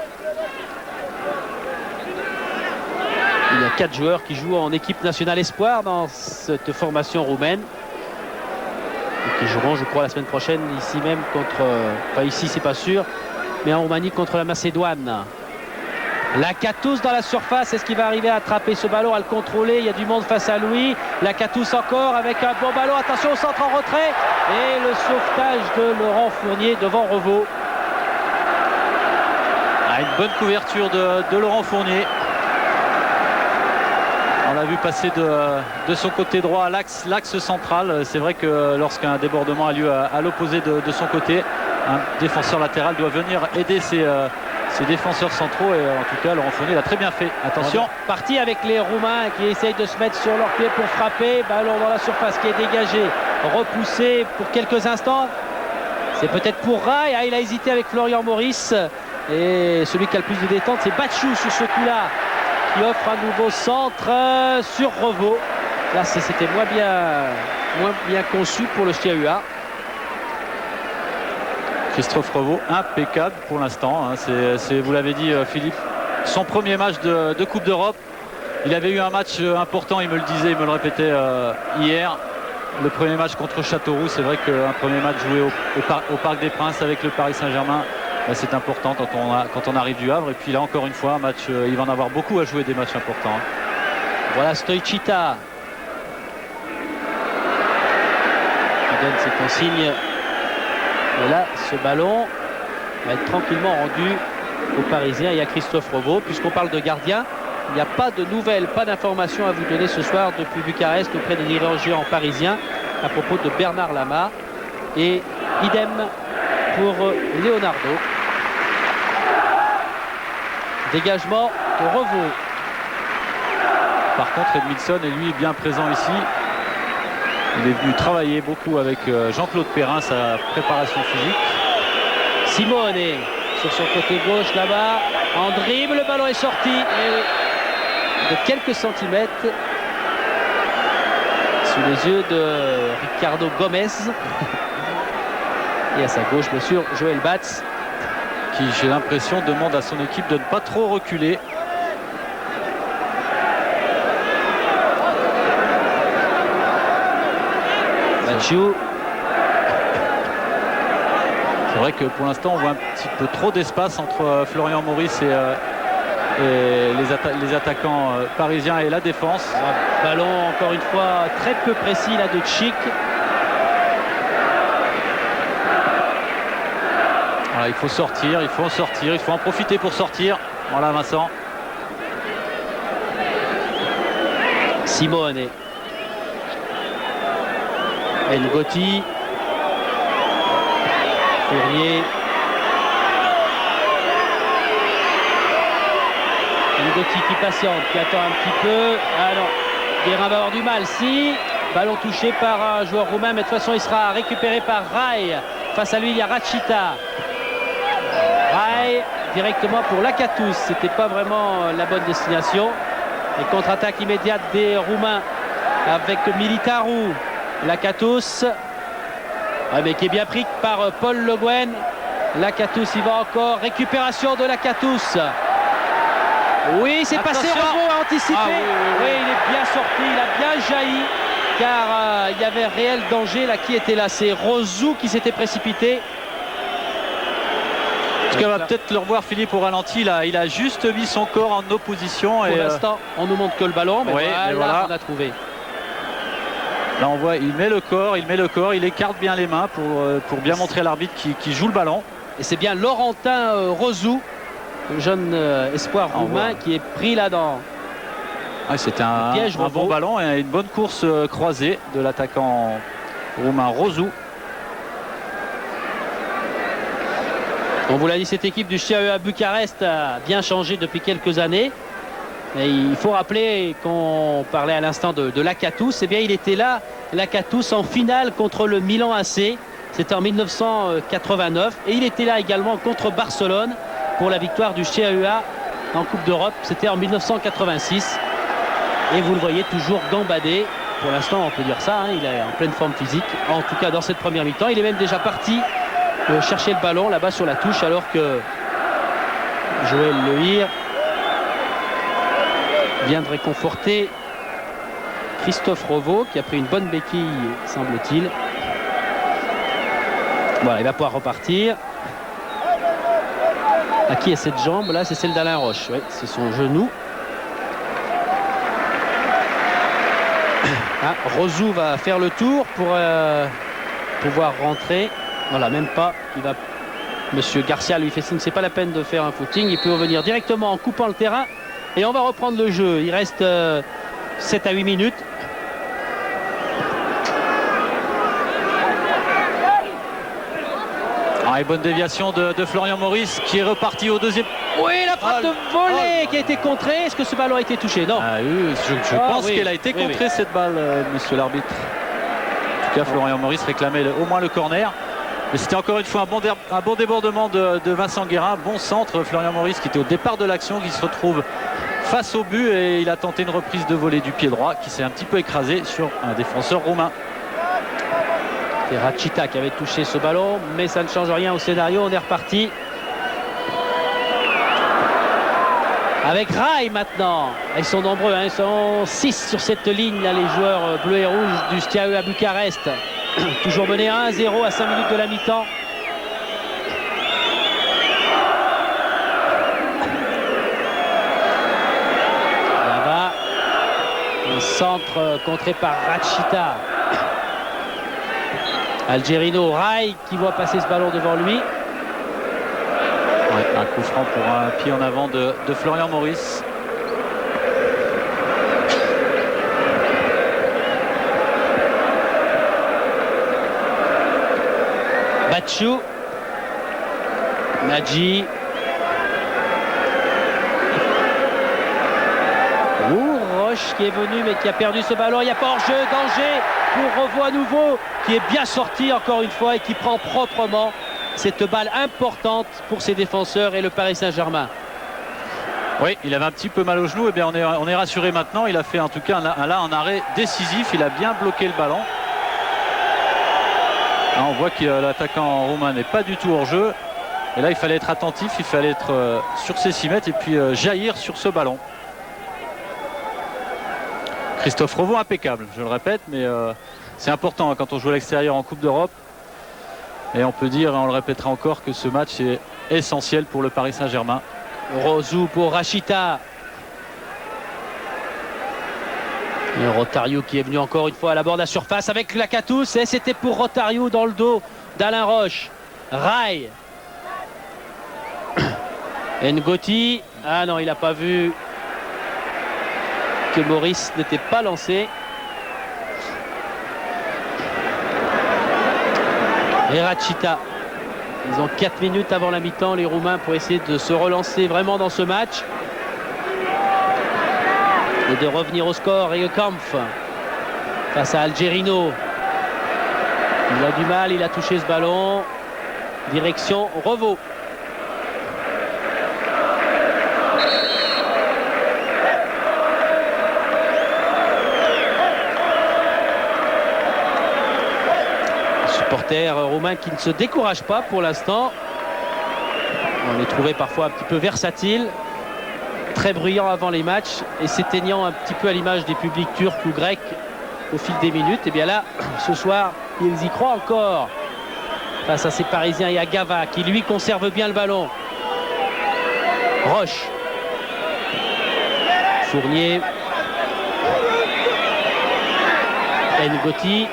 Il y a 4 joueurs qui jouent en équipe nationale espoir dans cette formation roumaine et qui joueront, je crois, la semaine prochaine ici même contre, enfin ici c'est pas sûr, mais en Roumanie contre la Macédoine. Lakatos dans la surface, est-ce qu'il va arriver à attraper ce ballon, à le contrôler? Il y a du monde face à lui. Lakatos encore avec un bon ballon, attention au centre en retrait et le sauvetage de Laurent Fournier devant Revaux. Une bonne couverture de Laurent Fournier. On l'a vu passer de son côté droit à l'axe central. C'est vrai que lorsqu'un débordement a lieu à l'opposé de son côté, un défenseur latéral doit venir aider ses défenseurs centraux. Et en tout cas, Laurent Fournier l'a très bien fait. Attention. Parti avec les Roumains qui essayent de se mettre sur leurs pieds pour frapper. Ballon dans la surface qui est dégagé, repoussé pour quelques instants. C'est peut-être pour Rai. Il a hésité avec Florian Maurice. Et celui qui a le plus de détente, c'est Batchou sur ce coup-là, qui offre un nouveau centre sur Revaux. Là, c'était moins bien conçu pour le Steaua. Christophe Revaux, impeccable pour l'instant. Vous l'avez dit, Philippe, son premier match de Coupe d'Europe. Il avait eu un match important, il me le disait, il me le répétait hier. Le premier match contre Châteauroux, c'est vrai qu'un premier match joué au Parc des Princes avec le Paris Saint-Germain, c'est important quand on arrive du Havre. Et puis là, encore une fois, un match, il va en avoir beaucoup à jouer des matchs importants. Voilà Stoichita. Il donne ses consignes. Et là, ce ballon va être tranquillement rendu aux Parisiens et à Christophe Revaux. Puisqu'on parle de gardien, il n'y a pas de nouvelles, pas d'informations à vous donner ce soir depuis Bucarest auprès des dirigeants parisiens à propos de Bernard Lama. Et idem pour Leonardo. Dégagement de Revaux. Par contre, Edmilson est lui bien présent ici. Il est venu travailler beaucoup avec Jean-Claude Perrin, sa préparation physique. Simone sur son côté gauche là-bas. En dribble, le ballon est sorti. Et de quelques centimètres sous les yeux de Ricardo Gomez. Et à sa gauche, bien sûr, Joël Batz, qui, j'ai l'impression, demande à son équipe de ne pas trop reculer. Batchou. C'est vrai que pour l'instant, on voit un petit peu trop d'espace entre Florian Maurice et les attaquants parisiens et la défense. Ballon, encore une fois, très peu précis là de Tchik. Voilà, il faut sortir, il faut en profiter pour sortir. Voilà Vincent. Simone. Ngoti. Fournier. Ngoti qui patiente, qui attend un petit peu. Ah non, Guérin va avoir du mal. Si, ballon touché par un joueur roumain, mais de toute façon il sera récupéré par Rai. Face à lui, il y a Rachita. Rai directement pour Lakatos. C'était pas vraiment la bonne destination. Et contre-attaque immédiate des Roumains avec Militaru. Lakatos, mais qui est bien pris par Paul Le Guen. Lakatos, il va encore. Récupération de Lakatos. Oui, c'est passé. Revaux a anticipé. Oui, il est bien sorti, il a bien jailli. Car il y avait réel danger là. Qui était là? C'est Rozou qui s'était précipité. Parce qu'on va peut-être le revoir, Philippe, au ralenti. Il a juste mis son corps en opposition. Pour l'instant, on nous montre que le ballon, mais, voilà, on a trouvé. Là, on voit, il met le corps, il écarte bien les mains pour bien montrer à l'arbitre qui joue le ballon. Et c'est bien Laurentin Rozou, le jeune espoir roumain, qui est pris là-dedans. C'était un bon ballon et une bonne course croisée de l'attaquant roumain Rozou. On vous l'a dit, cette équipe du CHEA Bucarest a bien changé depuis quelques années. Et il faut rappeler qu'on parlait à l'instant de Lakatos. Eh bien, il était là, Lakatos, en finale contre le Milan AC. C'était en 1989. Et il était là également contre Barcelone pour la victoire du CHEA en Coupe d'Europe. C'était en 1986. Et vous le voyez toujours gambadé. Pour l'instant, on peut dire ça. Il est en pleine forme physique. En tout cas, dans cette première mi-temps. Il est même déjà parti chercher le ballon là-bas sur la touche, alors que Joël Lehir vient de réconforter Christophe Rovo, qui a pris une bonne béquille, semble-t-il. Voilà, il va pouvoir repartir. À qui est cette jambe? Là, c'est celle d'Alain Roche. Oui, c'est son genou. Rozou va faire le tour pour pouvoir rentrer. Voilà, même pas. Monsieur Garcia lui fait signe, c'est pas la peine de faire un footing. Il peut revenir directement en coupant le terrain. Et on va reprendre le jeu. Il reste 7 à 8 minutes. Et bonne déviation de Florian Maurice qui est reparti au deuxième. Oui, la frappe de volée qui a été contrée. Est-ce que ce ballon a été touché? Non. Oui, je pense qu'elle a été contrée, cette balle, monsieur l'arbitre. En tout cas, Florian Maurice réclamait au moins le corner. Mais c'était encore une fois un bon débordement de Vincent Guérin. Bon centre, Florian Maurice qui était au départ de l'action, qui se retrouve face au but, et il a tenté une reprise de volée du pied droit qui s'est un petit peu écrasé sur un défenseur roumain. C'est Rachita qui avait touché ce ballon, mais ça ne change rien au scénario. On est reparti avec Rai maintenant. Ils sont nombreux, ils sont 6 sur cette ligne là, les joueurs bleus et rouges du CHEA Bucarest. Toujours mené 1-0 à 5 minutes de la mi-temps. Là-bas, un centre contré par Rachita. Algerino, Rai qui voit passer ce ballon devant lui. Un coup franc pour un pied en avant de Florian Maurice. Batchou, Nadji, Roche qui est venu mais qui a perdu ce ballon. Il n'y a pas hors-jeu, danger pour Revo à nouveau, qui est bien sorti encore une fois et qui prend proprement cette balle importante pour ses défenseurs et le Paris Saint-Germain. Oui, il avait un petit peu mal au genou. Et bien on est rassuré maintenant. Il a fait en tout cas un arrêt décisif. Il a bien bloqué le ballon. Là, on voit que l'attaquant roumain n'est pas du tout hors jeu. Et là, il fallait être attentif. Il fallait être sur ses 6 mètres et puis jaillir sur ce ballon. Christophe Rovo impeccable, je le répète, mais c'est important quand on joue à l'extérieur en Coupe d'Europe. Et on peut dire, et on le répétera encore, que ce match est essentiel pour le Paris Saint-Germain. Rozou pour Rachita. Et Rotario qui est venu encore une fois à la bord de la surface avec Lakatos. Et c'était pour Rotario dans le dos d'Alain Roche. Rai. Ngoti. Ah non, il n'a pas vu que Maurice n'était pas lancé. Et Rachita. Ils ont 4 minutes avant la mi-temps, les Roumains, pour essayer de se relancer vraiment dans ce match et de revenir au score. Et Kampf face à Algerino. Il a du mal, il a touché ce ballon. Direction Revo. Supporters roumains qui ne se découragent pas pour l'instant. On les trouvait parfois un petit peu versatiles, très bruyants avant les matchs et s'éteignant un petit peu à l'image des publics turcs ou grecs au fil des minutes. Et bien là, ce soir, ils y croient encore face à ces Parisiens et à Gava qui lui conserve bien le ballon. Roche. Fournier. Ngoti.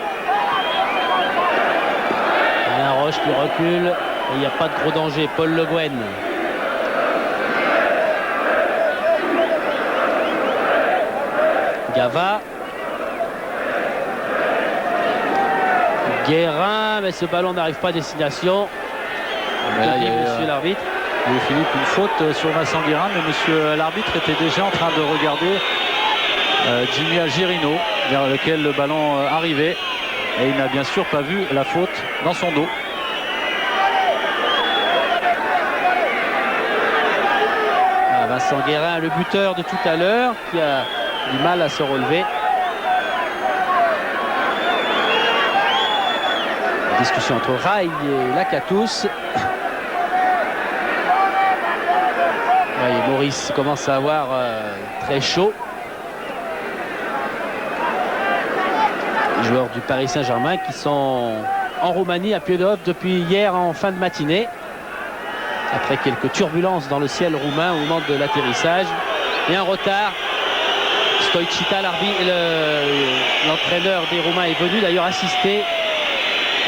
Alain Roche qui recule. Il n'y a pas de gros danger. Paul Le Guen. Gava. Guérin, mais ce ballon n'arrive pas à destination. Là, il y a monsieur l'arbitre. Oui, Philippe, une faute sur Vincent Guérin, mais monsieur l'arbitre était déjà en train de regarder Jimmy Algerino, vers lequel le ballon arrivait. Et il n'a bien sûr pas vu la faute dans son dos. Vincent Guérin, le buteur de tout à l'heure, qui a du mal à se relever. La discussion entre Rai et Lacatous. Maurice commence à avoir très chaud. Les joueurs du Paris Saint-Germain qui sont en Roumanie à pied d'œuvre depuis hier en fin de matinée. Après quelques turbulences dans le ciel roumain au moment de l'atterrissage. Et un retard. Stoichita, l'entraîneur des Roumains, est venu d'ailleurs assister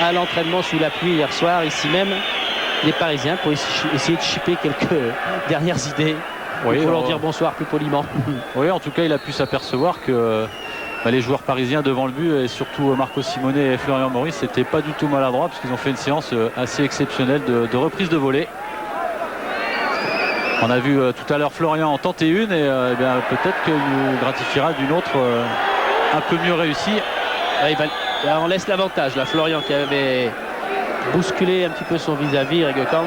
à l'entraînement sous la pluie hier soir, ici même. Les Parisiens pour essayer de chipper quelques dernières idées. Oui, pour leur dire bonsoir plus poliment. Oui, en tout cas, il a pu s'apercevoir que les joueurs parisiens devant le but, et surtout Marco Simone et Florian Maurice, n'étaient pas du tout maladroits, parce qu'ils ont fait une séance assez exceptionnelle de reprise de volée. On a vu tout à l'heure Florian en tenter une, et peut-être qu'il nous gratifiera d'une autre un peu mieux réussie. On laisse l'avantage là, Florian qui avait bousculé un petit peu son vis-à-vis, Regekamp.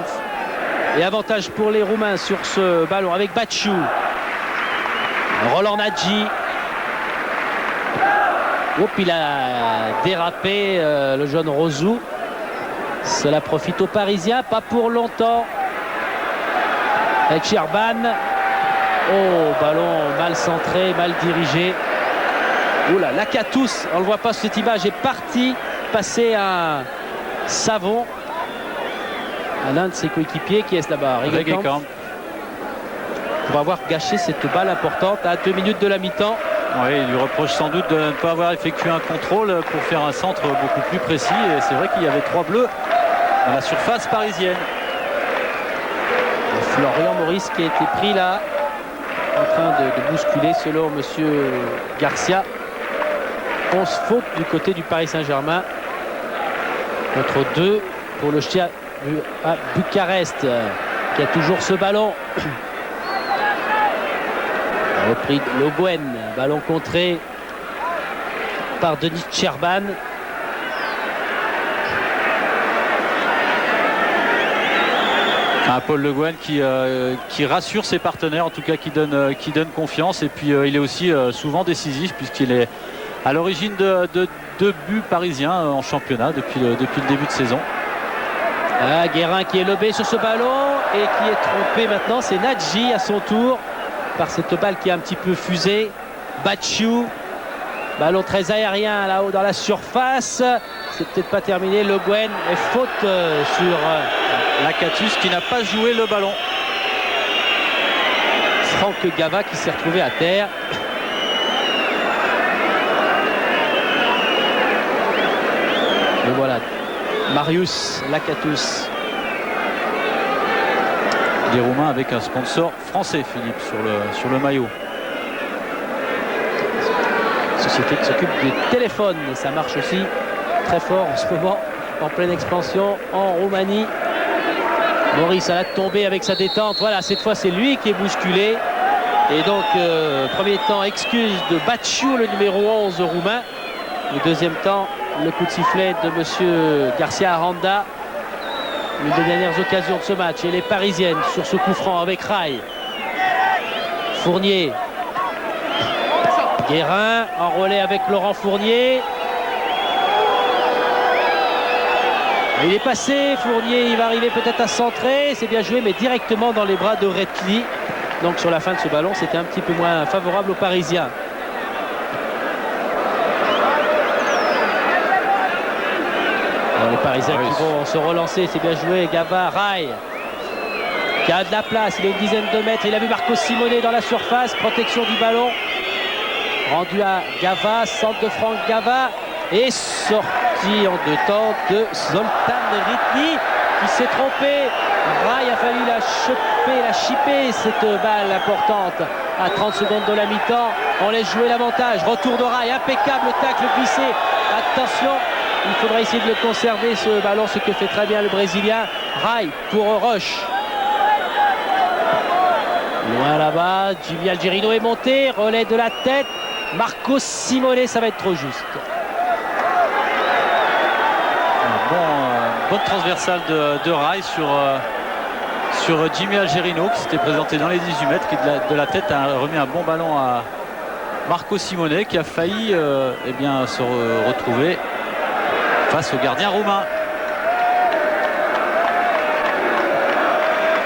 Et avantage pour les Roumains sur ce ballon avec Batchou. Roland Nadji. Il a dérapé le jeune Rosou. Cela profite aux Parisiens, pas pour longtemps. Avec Sherban. Oh, ballon mal centré, mal dirigé. Oula, Lacatous, on ne le voit pas sur cette image, est parti passer un savon à l'un de ses coéquipiers. Qui est là-bas? Regekamp. Pour avoir gâché cette balle importante à 2 minutes de la mi-temps. Oui, il lui reproche sans doute de ne pas avoir effectué un contrôle pour faire un centre beaucoup plus précis. Et c'est vrai qu'il y avait 3 bleus dans la surface parisienne. Et Florian Maurice qui a été pris là, en train de bousculer selon monsieur Garcia. 11 fautes du côté du Paris Saint-Germain contre 2 pour le Steaua Bucarest qui a toujours ce ballon. Repris de Le Guen, ballon contré par Denis Sherban. Paul Le Guen qui rassure ses partenaires, en tout cas qui donne confiance, et puis il est aussi souvent décisif puisqu'il est à l'origine de 2 buts parisiens en championnat depuis le début de saison. Guérin qui est lobé sur ce ballon et qui est trompé maintenant. C'est Nadji à son tour par cette balle qui est un petit peu fusée. Batchou, ballon très aérien là-haut dans la surface. C'est peut-être pas terminé. Le Guen est faute sur Lacatous qui n'a pas joué le ballon. Franck Gava qui s'est retrouvé à terre. Et voilà, Marius Lacatous. Les Roumains avec un sponsor français, Philippe, sur le maillot. Société qui s'occupe des téléphones. Ça marche aussi très fort en ce moment, en pleine expansion en Roumanie. Maurice à la tombée avec sa détente. Voilà, cette fois c'est lui qui est bousculé. Et donc, premier temps, excuse de Batchou, le numéro 11 roumain. Le deuxième temps, le coup de sifflet de monsieur Garcia Aranda. Une des dernières occasions de ce match. Et les Parisiennes sur ce coup franc avec Rai. Fournier. Guérin en relais avec Laurent Fournier. Il est passé, Fournier, il va arriver peut-être à centrer. C'est bien joué, mais directement dans les bras de Retli. Donc sur la fin de ce ballon, c'était un petit peu moins favorable aux Parisiens. Alors, les Parisiens qui vont se relancer, c'est bien joué. Gava, Rai. qui a de la place, il est une dizaine de mètres, il a vu Marco Simone dans la surface, protection du ballon, rendu à Gava, centre de Franck Gava, et sortie en deux temps de Zoltan Ritli qui s'est trompé. Rai a failli la chipper cette balle importante à 30 secondes de la mi-temps. On laisse jouer l'avantage, retour de Rai, impeccable tacle glissé, attention, il faudra essayer de le conserver ce ballon, ce que fait très bien le Brésilien. Rai pour Roche. Loin là-bas, Jimmy Algerino est monté, relais de la tête, Marco Simone, ça va être trop juste. Bonne transversale de Rai sur Jimmy Algerino qui s'était présenté dans les 18 mètres, qui de la tête a remis un bon ballon à Marco Simone qui a failli se retrouver face au gardien roumain.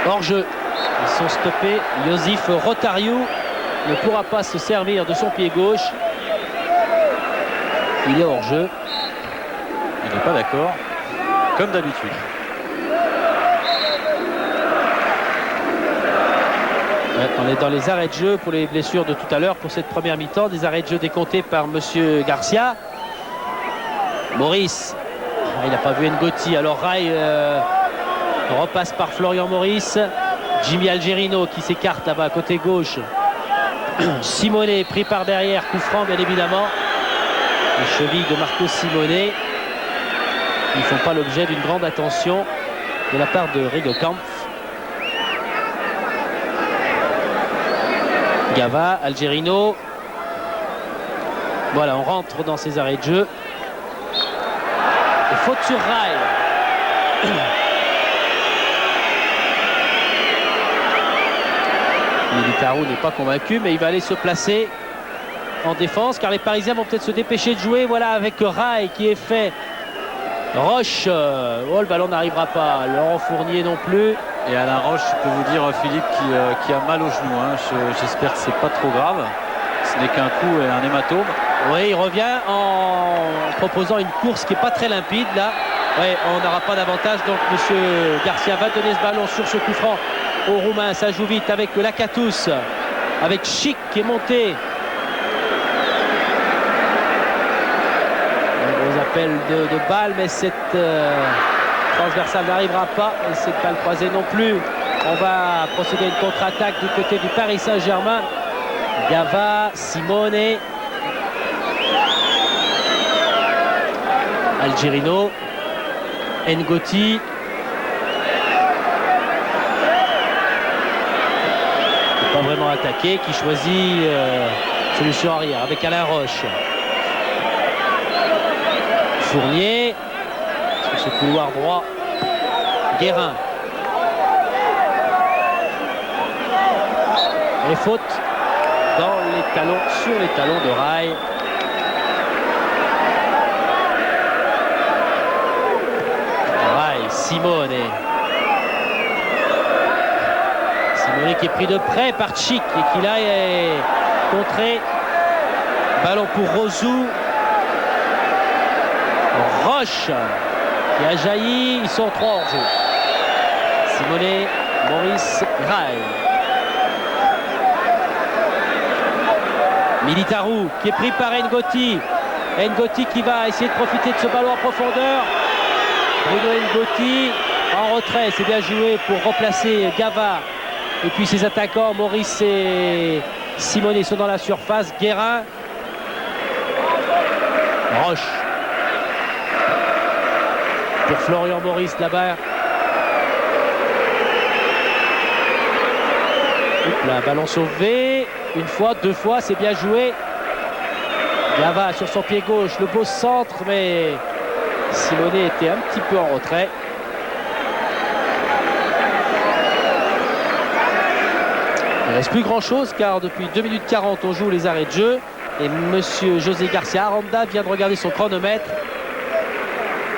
Hors-jeu, ils sont stoppés. Josif Rotariu ne pourra pas se servir de son pied gauche. Il est hors-jeu. Il n'est pas d'accord, comme d'habitude. On est dans les arrêts de jeu pour les blessures de tout à l'heure pour cette première mi-temps. Des arrêts de jeu décomptés par monsieur Garcia. Maurice, il n'a pas vu Ngoti. Alors Rai repasse par Florian Maurice. Jimmy Algerino qui s'écarte là-bas côté gauche. Simone pris par derrière, coup franc bien évidemment. Les chevilles de Marco Simone qui ne font pas l'objet d'une grande attention de la part de Rigokampf. Gava, Algerino. Voilà, on rentre dans ces arrêts de jeu. Et faute sur Rai. Militaru n'est pas convaincu, mais il va aller se placer en défense car les Parisiens vont peut-être se dépêcher de jouer. Voilà, avec Rai qui est fait. Roche, le ballon n'arrivera pas. Laurent Fournier non plus. Et Alain Roche, je peux vous dire, Philippe, qui a mal au genou. J'espère que c'est pas trop grave. Ce n'est qu'un coup et un hématome. Oui, il revient en proposant une course qui n'est pas très limpide là. Oui, on n'aura pas d'avantage. Donc monsieur Garcia va donner ce ballon sur ce coup franc aux Roumains. Ça joue vite avec Lakatos, avec Chic qui est monté. Un gros appel de balle, mais cette transversale n'arrivera pas. Et cette balle croisée non plus. On va procéder à une contre-attaque du côté du Paris Saint-Germain. Gava, Simone, Algerino, Ngoti. Pas vraiment attaqué, qui choisit solution arrière avec Alain Roche. Fournier sur ce couloir droit. Guérin. Et faute dans les talons, sur les talons de Rai. Simone. Simone qui est pris de près par Chic et qui là est contré. Ballon pour Rosou. Roche qui a jailli. Ils sont trois hors jeu. Simone, Maurice, Rai. Militaru qui est pris par Ngoti. Ngoti qui va essayer de profiter de ce ballon en profondeur. Bruno Ngoti en retrait, c'est bien joué pour remplacer Gava. Et puis ses attaquants, Maurice et Simone sont dans la surface. Guérin. Roche. Pour Florian Maurice là-bas. Là, ballon sauvé. Une fois, deux fois, c'est bien joué. Gava sur son pied gauche, le beau centre, mais Simone était un petit peu en retrait. Il ne reste plus grand chose car depuis 2 minutes 40 on joue les arrêts de jeu et monsieur José Garcia Aranda vient de regarder son chronomètre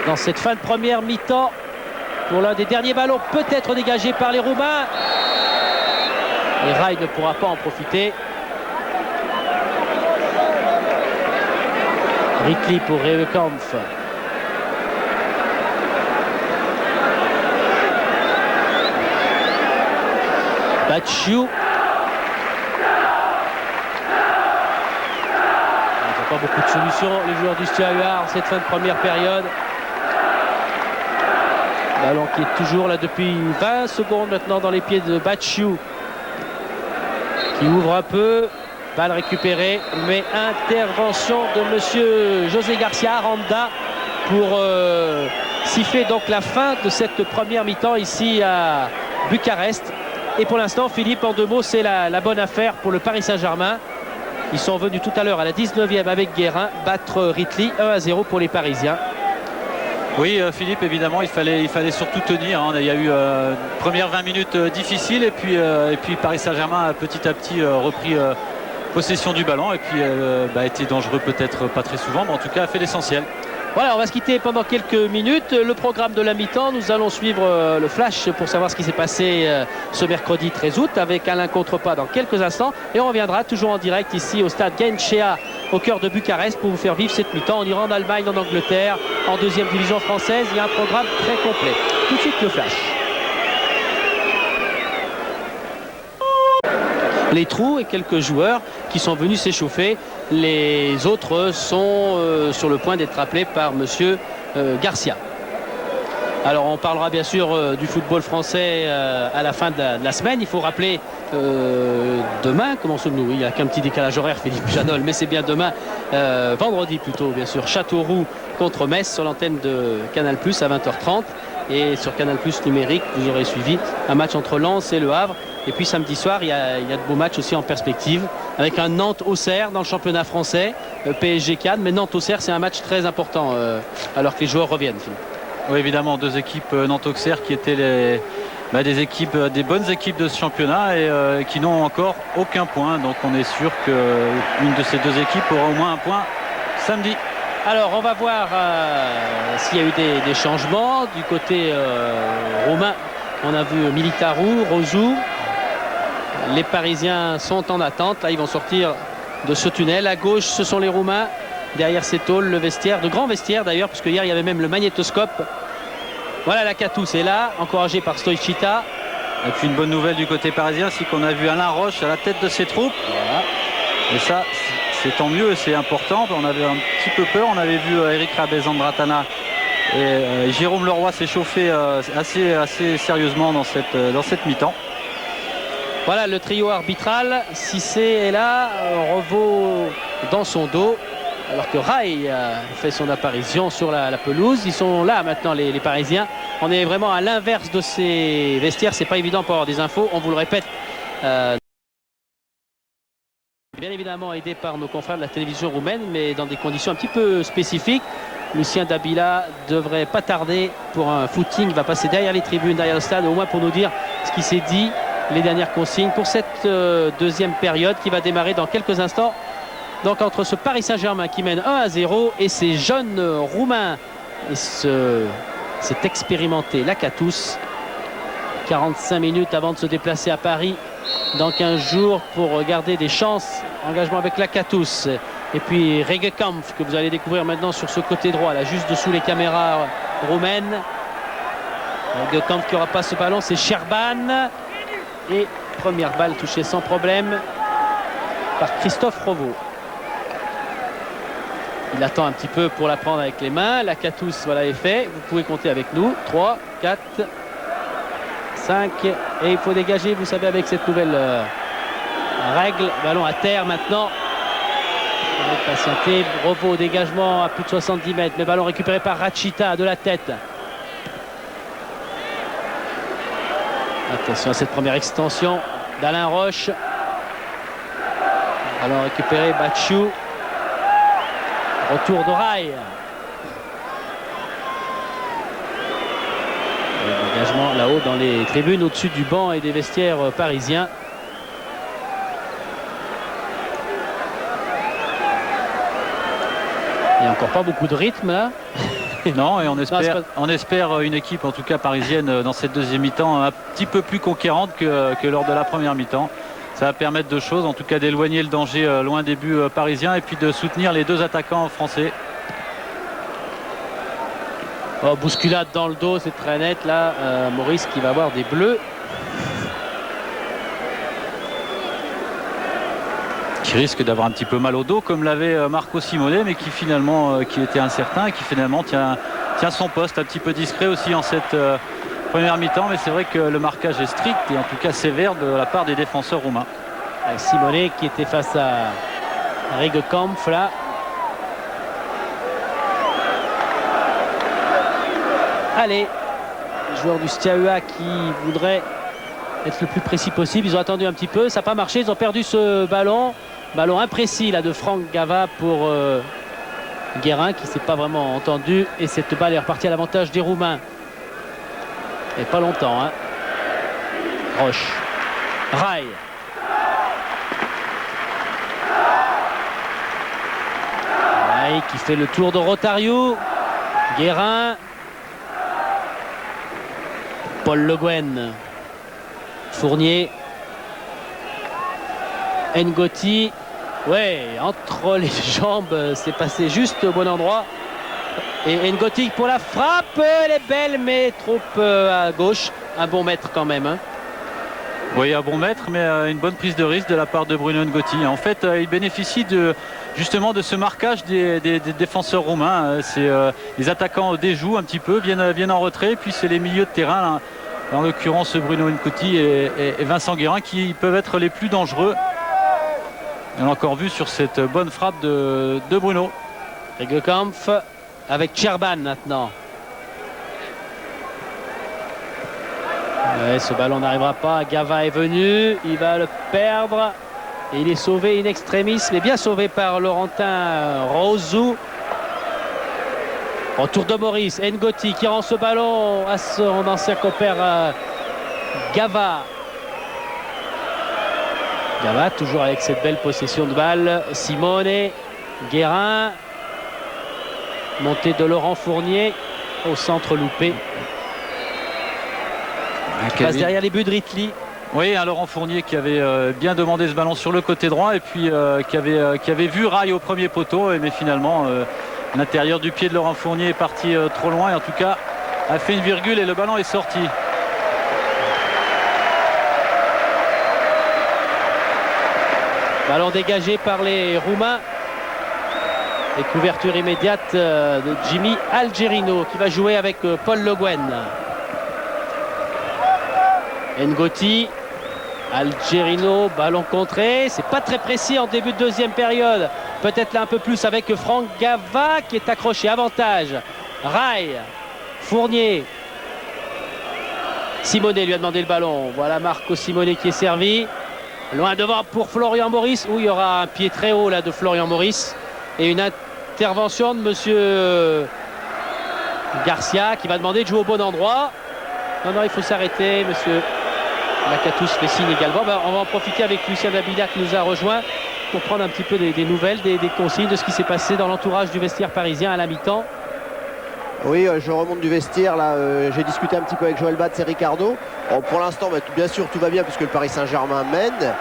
dans cette fin de première mi-temps pour l'un des derniers ballons peut-être dégagés par les Roumains. Et Rai ne pourra pas en profiter. Ritli pour Rigokampf. Batchou. Pas beaucoup de solutions, les joueurs du Steaua en cette fin de première période. Ballon qui est toujours là depuis 20 secondes maintenant dans les pieds de Batchou, qui ouvre un peu. Balle récupérée, mais intervention de monsieur José Garcia Aranda pour siffler donc la fin de cette première mi-temps ici à Bucarest. Et pour l'instant, Philippe, en 2 mots, c'est la bonne affaire pour le Paris Saint-Germain. Ils sont venus tout à l'heure à la 19e avec Guérin battre Ritli 1-0 pour les Parisiens. Oui, Philippe, évidemment, il fallait surtout tenir. Hein. Il y a eu première 20 minutes difficiles et puis Paris Saint-Germain a petit à petit repris possession du ballon et puis a été dangereux peut-être pas très souvent, mais en tout cas a fait l'essentiel. Voilà, on va se quitter pendant quelques minutes. Le programme de la mi-temps, nous allons suivre le flash pour savoir ce qui s'est passé ce mercredi 13 août avec Alain Contrepas dans quelques instants. Et on reviendra toujours en direct ici au stade Gainchea au cœur de Bucarest pour vous faire vivre cette mi-temps. On ira en Allemagne, en Angleterre, en 2e division française. Il y a un programme très complet. Tout de suite le flash. Les trous et quelques joueurs qui sont venus s'échauffer. Les autres sont sur le point d'être appelés par monsieur Garcia. Alors on parlera bien sûr du football français à la fin de la semaine. Il faut rappeler demain, comment sommes-nous? Il n'y a qu'un petit décalage horaire, Philippe Janol, mais c'est bien demain, vendredi plutôt, bien sûr, Châteauroux contre Metz sur l'antenne de Canal+ à 20h30. Et sur Canal+ numérique, vous aurez suivi un match entre Lens et Le Havre. Et puis samedi soir, il y a de beaux matchs aussi en perspective avec un Nantes-Auxerre dans le championnat français, PSG Cannes. Mais Nantes-Auxerre, c'est un match très important alors que les joueurs reviennent. Oui, évidemment, 2 équipes Nantes-Auxerre qui étaient des bonnes équipes de ce championnat et qui n'ont encore aucun point. Donc on est sûr qu'une de ces 2 équipes aura au moins un point samedi. Alors on va voir s'il y a eu des changements du côté roumain. On a vu Militaru, Rosou. Les Parisiens sont en attente. Là, ils vont sortir de ce tunnel. À gauche, ce sont les Roumains. Derrière ces tôles, le vestiaire, de grands vestiaires d'ailleurs, parce que hier, il y avait même le magnétoscope. Voilà, Lakatos est là, encouragé par Stoichita. Et puis une bonne nouvelle du côté parisien, c'est qu'on a vu Alain Roche à la tête de ses troupes. Voilà. Et ça, c'est tant mieux, c'est important. On avait un petit peu peur. On avait vu Eric Rabezandratana et Jérôme Leroy s'échauffer assez sérieusement dans cette mi-temps. Voilà le trio arbitral. Cissé est là, Revaux dans son dos, alors que Rai fait son apparition sur la pelouse. Ils sont là maintenant les Parisiens. On est vraiment à l'inverse de ces vestiaires. C'est pas évident pour avoir des infos, on vous le répète. Bien évidemment aidé par nos confrères de la télévision roumaine, mais dans des conditions un petit peu spécifiques. Lucien Dabila devrait pas tarder pour un footing. Il va passer derrière les tribunes, derrière le stade, au moins pour nous dire ce qui s'est dit, les dernières consignes pour cette 2e période qui va démarrer dans quelques instants. Donc entre ce Paris Saint-Germain qui mène 1-0 et ces jeunes Roumains et cet expérimenté Lakatos. 45 minutes avant de se déplacer à Paris dans 15 jours pour garder des chances. Engagement avec Lakatos et puis Regekampf que vous allez découvrir maintenant sur ce côté droit, là juste dessous les caméras roumaines. Regekampf qui n'aura pas ce ballon, c'est Sherban. Et première balle touchée sans problème par Christophe Revaux. Il attend un petit peu pour la prendre avec les mains. Lakatos, voilà, est fait. Vous pouvez compter avec nous. 3, 4, 5. Et il faut dégager, vous savez, avec cette nouvelle règle. Ballon à terre maintenant. On va patienter. Revaux au dégagement à plus de 70 mètres. Mais ballon récupéré par Rachita de la tête. Attention à cette première extension d'Alain Roche. Ballon récupéré, Batchou. Retour d'Oraille. Dégagement là-haut dans les tribunes, au-dessus du banc et des vestiaires parisiens. Il n'y a encore pas beaucoup de rythme là. Non, et on espère une équipe en tout cas parisienne dans cette 2e mi-temps un petit peu plus conquérante que lors de la première mi-temps. Ça va permettre 2 choses, en tout cas d'éloigner le danger loin des buts parisiens et puis de soutenir les 2 attaquants français. Oh, bousculade dans le dos, c'est très net là. Maurice qui va avoir des bleus. qui risque d'avoir un petit peu mal au dos comme l'avait Marco Simone, mais qui finalement qui était incertain et qui finalement tient son poste, un petit peu discret aussi en cette première mi-temps, mais c'est vrai que le marquage est strict et en tout cas sévère de la part des défenseurs roumains. Simone qui était face à Riegekampf là. Allez, les joueurs du Steaua qui voudraient être le plus précis possible. Ils ont attendu un petit peu, ça n'a pas marché, ils ont perdu ce ballon. Ballon imprécis là de Franck Gava pour Guérin qui ne s'est pas vraiment entendu. Et cette balle est repartie à l'avantage des Roumains. Et pas longtemps. Hein. Roche. Rai. Rai qui fait le tour de Rotario. Guérin. Paul Le Guen. Fournier. Ngoti. Ouais, entre les jambes, c'est passé juste au bon endroit. Et Ngoti pour la frappe. Elle est belle, mais trop à gauche. Un bon mètre quand même. Hein. Oui, un bon mètre, mais une bonne prise de risque de la part de Bruno Ngoti. En fait, il bénéficie justement de ce marquage des défenseurs roumains. C'est les attaquants déjouent un petit peu, viennent en retrait, puis c'est les milieux de terrain, là, en l'occurrence Bruno Ngoti et Vincent Guérin, qui peuvent être les plus dangereux. On l'a encore vu sur cette bonne frappe de Bruno. Riegekampf avec Cherban maintenant. Ouais, ce ballon n'arrivera pas. Gava est venu, il va le perdre et il est sauvé in extremis, mais bien sauvé par Laurentin Rosou. Retour de Maurice. Ngoti qui rend ce ballon à son ancien compère Gava. Gava toujours avec cette belle possession de balle. Simone, Guérin, montée de Laurent Fournier au centre loupé. Qui passe derrière les buts de Ritli. Oui, un Laurent Fournier qui avait bien demandé ce ballon sur le côté droit et puis qui avait vu Rai au premier poteau, mais finalement l'intérieur du pied de Laurent Fournier est parti trop loin et en tout cas a fait une virgule et le ballon est sorti. Ballon dégagé par les Roumains. Et couverture immédiate de Jimmy Algerino qui va jouer avec Paul Le Guen. Ngoti, Algerino, ballon contré. C'est pas très précis en début de deuxième période. Peut-être là un peu plus avec Franck Gava qui est accroché. Avantage. Rai, Fournier. Simone lui a demandé le ballon. Voilà Marco Simone qui est servi. Loin devant pour Florian Maurice. Où il y aura un pied très haut là de Florian Maurice. Et une intervention de monsieur Garcia qui va demander de jouer au bon endroit. Non, il faut s'arrêter, monsieur Lacatous fait signe également. On va en profiter avec Lucien Dabila qui nous a rejoint pour prendre un petit peu des nouvelles, des consignes de ce qui s'est passé dans l'entourage du vestiaire parisien à la mi-temps. Oui, je remonte du vestiaire là. J'ai discuté un petit peu avec Joël Batz et Ricardo. Pour l'instant, bien sûr, tout va bien puisque le Paris Saint-Germain mène.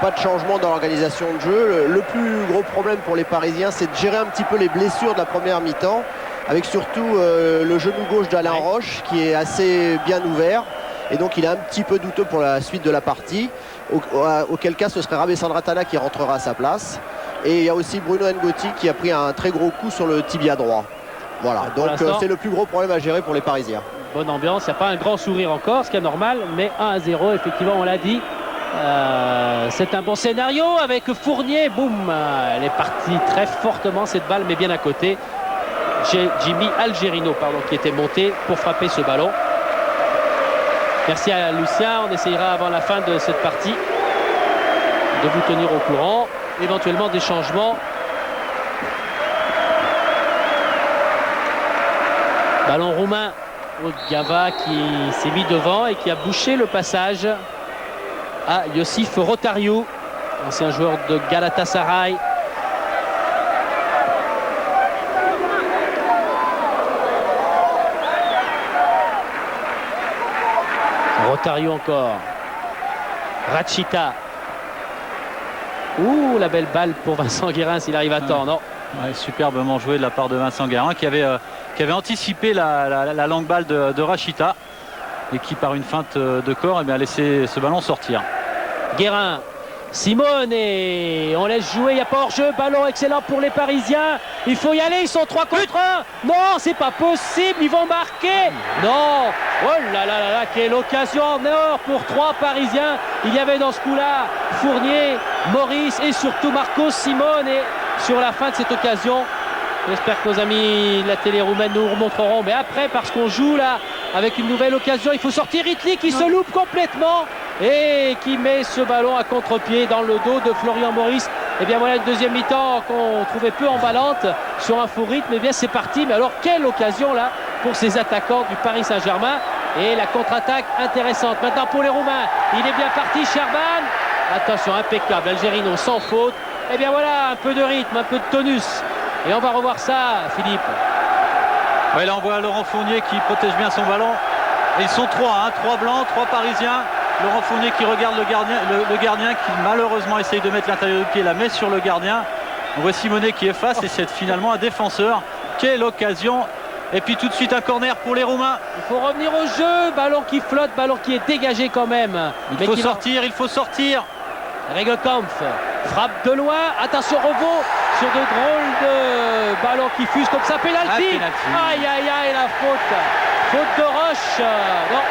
Pas de changement dans l'organisation de jeu. Le plus gros problème pour les Parisiens, c'est de gérer un petit peu les blessures de la première mi-temps, avec surtout le genou gauche d'Alain Roche qui est assez bien ouvert. Et donc il est un petit peu douteux pour la suite de la partie. Auquel cas ce serait Rabé Sandratana qui rentrera à sa place. Et il y a aussi Bruno Ngoti qui a pris un très gros coup sur le tibia droit. Voilà, donc c'est le plus gros problème à gérer pour les Parisiens. Bonne ambiance, il n'y a pas un grand sourire encore, ce qui est normal, mais 1-0, effectivement, on l'a dit. C'est un bon scénario avec Fournier, boum, elle est partie très fortement cette balle, mais bien à côté. Jimmy Algerino, qui était monté pour frapper ce ballon. Merci à Lucien, on essayera avant la fin de cette partie de vous tenir au courant, éventuellement des changements. Ballon roumain, Gava qui s'est mis devant et qui a bouché le passage à Yossif Rotario, ancien joueur de Galatasaray. Rotario encore. Rachita. Ouh, la belle balle pour Vincent Guérin s'il arrive à temps, non? Ouais, superbement joué de la part de Vincent Guérin qui avait anticipé la longue balle de Rachita et qui par une feinte de corps a laissé ce ballon sortir. Guérin Simone et on laisse jouer, il n'y a pas hors-jeu, ballon excellent pour les Parisiens, il faut y aller, ils sont 3 contre 1, non c'est pas possible, ils vont marquer, non, oh là là là là, quelle occasion en or pour 3 Parisiens, il y avait dans ce coup-là Fournier, Maurice et surtout Marcos Simone et sur la fin de cette occasion, j'espère que nos amis de la télé roumaine nous remontreront, mais après parce qu'on joue là avec une nouvelle occasion, il faut sortir Ritli qui se loupe complètement et qui met ce ballon à contre-pied dans le dos de Florian Maurice. Et bien voilà une deuxième mi-temps qu'on trouvait peu emballante sur un faux rythme. Et bien c'est parti, mais alors quelle occasion là pour ces attaquants du Paris Saint-Germain et la contre-attaque intéressante. Maintenant pour les Roumains, il est bien parti Sherban. Attention, impeccable, Algerino sans faute. Et bien voilà un peu de rythme, un peu de tonus. Et on va revoir ça, Philippe. Ouais, là on voit Laurent Fournier qui protège bien son ballon. Et ils sont 3, hein, 3 blancs, 3 Parisiens. Laurent Fournier qui regarde le gardien qui malheureusement essaye de mettre l'intérieur du pied, la met sur le gardien. On voit Simonet qui efface et c'est finalement un défenseur. Quelle occasion! Et puis tout de suite un corner pour les Roumains. Il faut revenir au jeu, ballon qui flotte, ballon qui est dégagé quand même. Il faut sortir. Regelkampf frappe de loin, attention Revo sur de drôles de ballons qui fusent comme ça, penalty. Aïe aïe aïe, la faute de Roche. Non,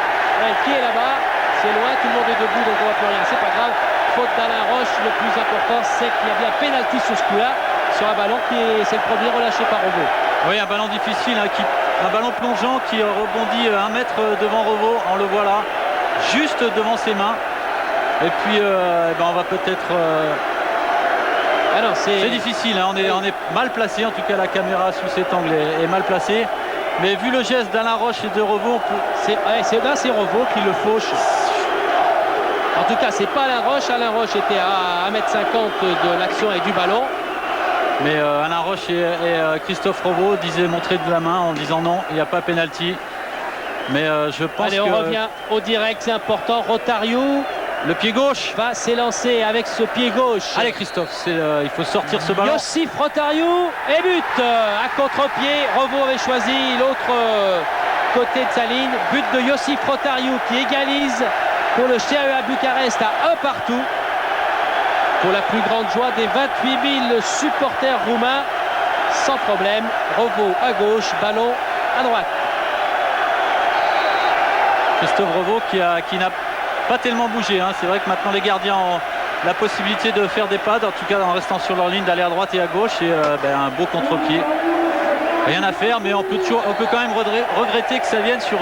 qui est là-bas, c'est loin, tout le monde est debout donc on voit plus rien, c'est pas grave. Faute d'Alain Roche, le plus important c'est qu'il y a bien penalty sur ce coup-là, sur un ballon c'est le premier relâché par Revo. Oui, un ballon difficile, hein, un ballon plongeant qui rebondit 1 mètre devant Revo, on le voit là, juste devant ses mains. Et puis on va peut-être... c'est difficile, hein, on est mal placé, en tout cas la caméra sous cet angle est mal placée. Mais vu le geste d'Alain Roche et de Revo, c'est Revo qui le fauche. En tout cas, c'est pas Alain Roche était à 1m50 de l'action et du ballon. Mais Alain Roche et Christophe Revo disaient montrer de la main en disant non, il n'y a pas pénalty. Mais je pense on revient au direct, c'est important. Rotario, le pied gauche, va s'élancer avec ce pied gauche. Allez Christophe, il faut sortir ce ballon. Yossif Rotario et but à contre-pied. Revo avait choisi l'autre côté de sa ligne. But de Yossif Rotario qui égalise pour le CAEA Bucarest à 1 partout. Pour la plus grande joie des 28 000 supporters roumains. Sans problème, Revo à gauche, ballon à droite. Christophe Revo qui n'a pas tellement bougé, hein. C'est vrai que maintenant les gardiens ont la possibilité de faire des pads, en tout cas en restant sur leur ligne, d'aller à droite et à gauche, et un beau contre-pied. Rien à faire, mais on peut quand même regretter que ça vienne sur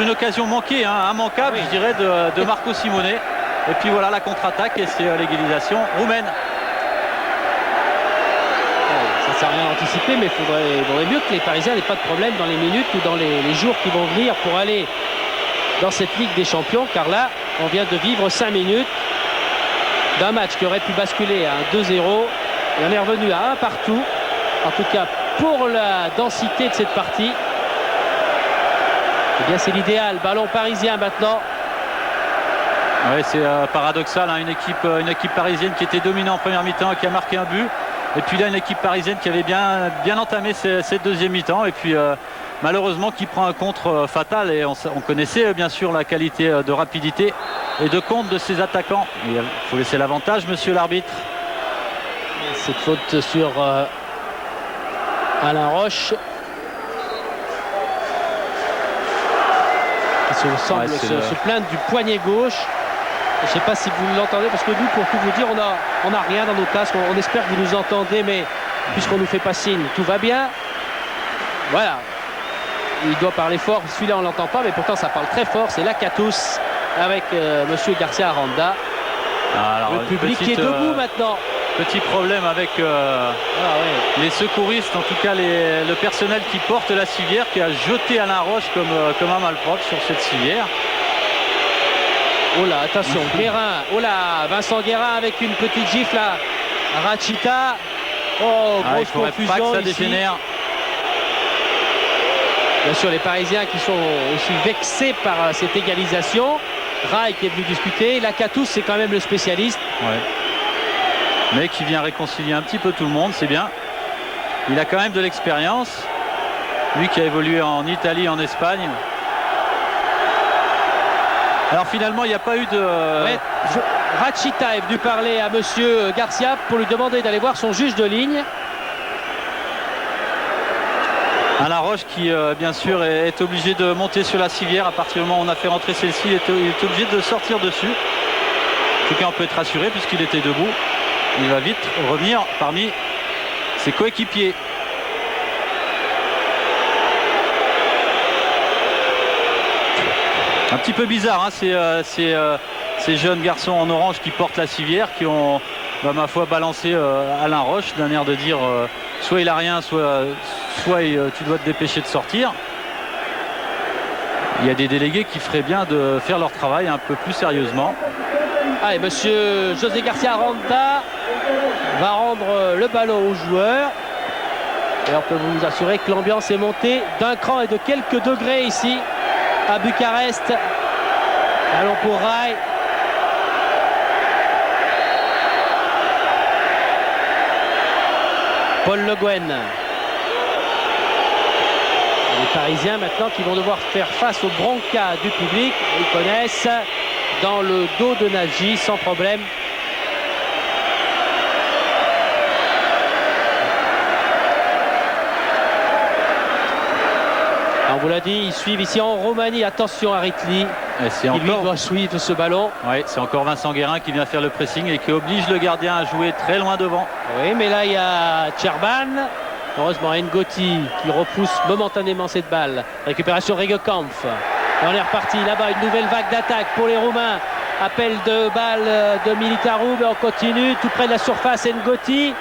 une occasion manquée, hein, immanquable, je dirais, de Marco Simone. Et puis voilà la contre-attaque et c'est l'égalisation roumaine. Ça ne sert à rien d'anticiper, mais il vaudrait mieux que les Parisiens n'aient pas de problème dans les minutes ou dans les jours qui vont venir pour aller dans cette Ligue des Champions, car là on vient de vivre 5 minutes d'un match qui aurait pu basculer à un 2-0 et on est revenu à 1 partout, en tout cas pour la densité de cette partie. Eh bien c'est l'idéal, ballon parisien maintenant. Oui, c'est paradoxal, hein, une équipe parisienne qui était dominante en première mi-temps et qui a marqué un but, et puis là une équipe parisienne qui avait bien entamé cette deuxième mi-temps, et puis malheureusement qui prend un contre fatal, et on connaissait bien sûr la qualité de rapidité et de contre de ses attaquants. Il faut laisser l'avantage, monsieur l'arbitre. Cette faute sur Alain Roche qui semble se plaindre du poignet gauche. Je ne sais pas si vous l'entendez, parce que nous, pour tout vous dire, on n'a rien dans nos casques. On espère que vous nous entendez, mais puisqu'on ne nous fait pas signe, tout va bien. Voilà. Il doit parler fort, celui-là on ne l'entend pas, mais pourtant ça parle très fort. C'est Lakatos avec monsieur Garcia Aranda. Alors, le public qui est debout maintenant. Petit problème avec les secouristes, en tout cas le personnel qui porte la civière, qui a jeté Alain Roche comme un malpropre sur cette civière. Oh là, attention, Guérin. Oh là, Vincent Guérin avec une petite gifle à Rachita. Oh, grosse confusion pas que ça ici. Dégénère. Bien sûr, les Parisiens qui sont aussi vexés par cette égalisation. Rai qui est venu discuter. Lakatos, c'est quand même le spécialiste. Ouais. Mais qui vient réconcilier un petit peu tout le monde, c'est bien. Il a quand même de l'expérience. Lui qui a évolué en Italie, en Espagne. Alors finalement, il n'y a pas eu de... Ouais, Rachita est venu parler à monsieur Garcia pour lui demander d'aller voir son juge de ligne. Alain Roche qui bien sûr est obligé de monter sur la civière. À partir du moment où on a fait rentrer celle-ci, il est obligé de sortir dessus. En tout cas, on peut être rassuré puisqu'il était debout. Il va vite revenir parmi ses coéquipiers. Un petit peu bizarre, hein, ces jeunes garçons en orange qui portent la civière, qui ont, ma foi, balancé Alain Roche d'un air de dire soit il a rien, soit tu dois te dépêcher de sortir. Il y a des délégués qui feraient bien de faire leur travail un peu plus sérieusement. Ah, et monsieur José Garcia Aranda va rendre le ballon aux joueurs. Et on peut vous assurer que l'ambiance est montée d'un cran et de quelques degrés ici à Bucarest. Ballon pour Rai. Paul Le Guen. Les Parisiens maintenant qui vont devoir faire face au bronca du public. Ils connaissent dans le dos de Nagy sans problème. On vous l'a dit, ils suivent ici en Roumanie. Attention à Ritli. Il doit suivre ce ballon. Oui, c'est encore Vincent Guérin qui vient faire le pressing et qui oblige le gardien à jouer très loin devant. Oui, mais là il y a Tcherban. Heureusement Ngoti qui repousse momentanément cette balle. Récupération Regekamp. Et on est reparti là-bas, une nouvelle vague d'attaque pour les Roumains. Appel de balle de Militaru, mais on continue tout près de la surface. Ngoti.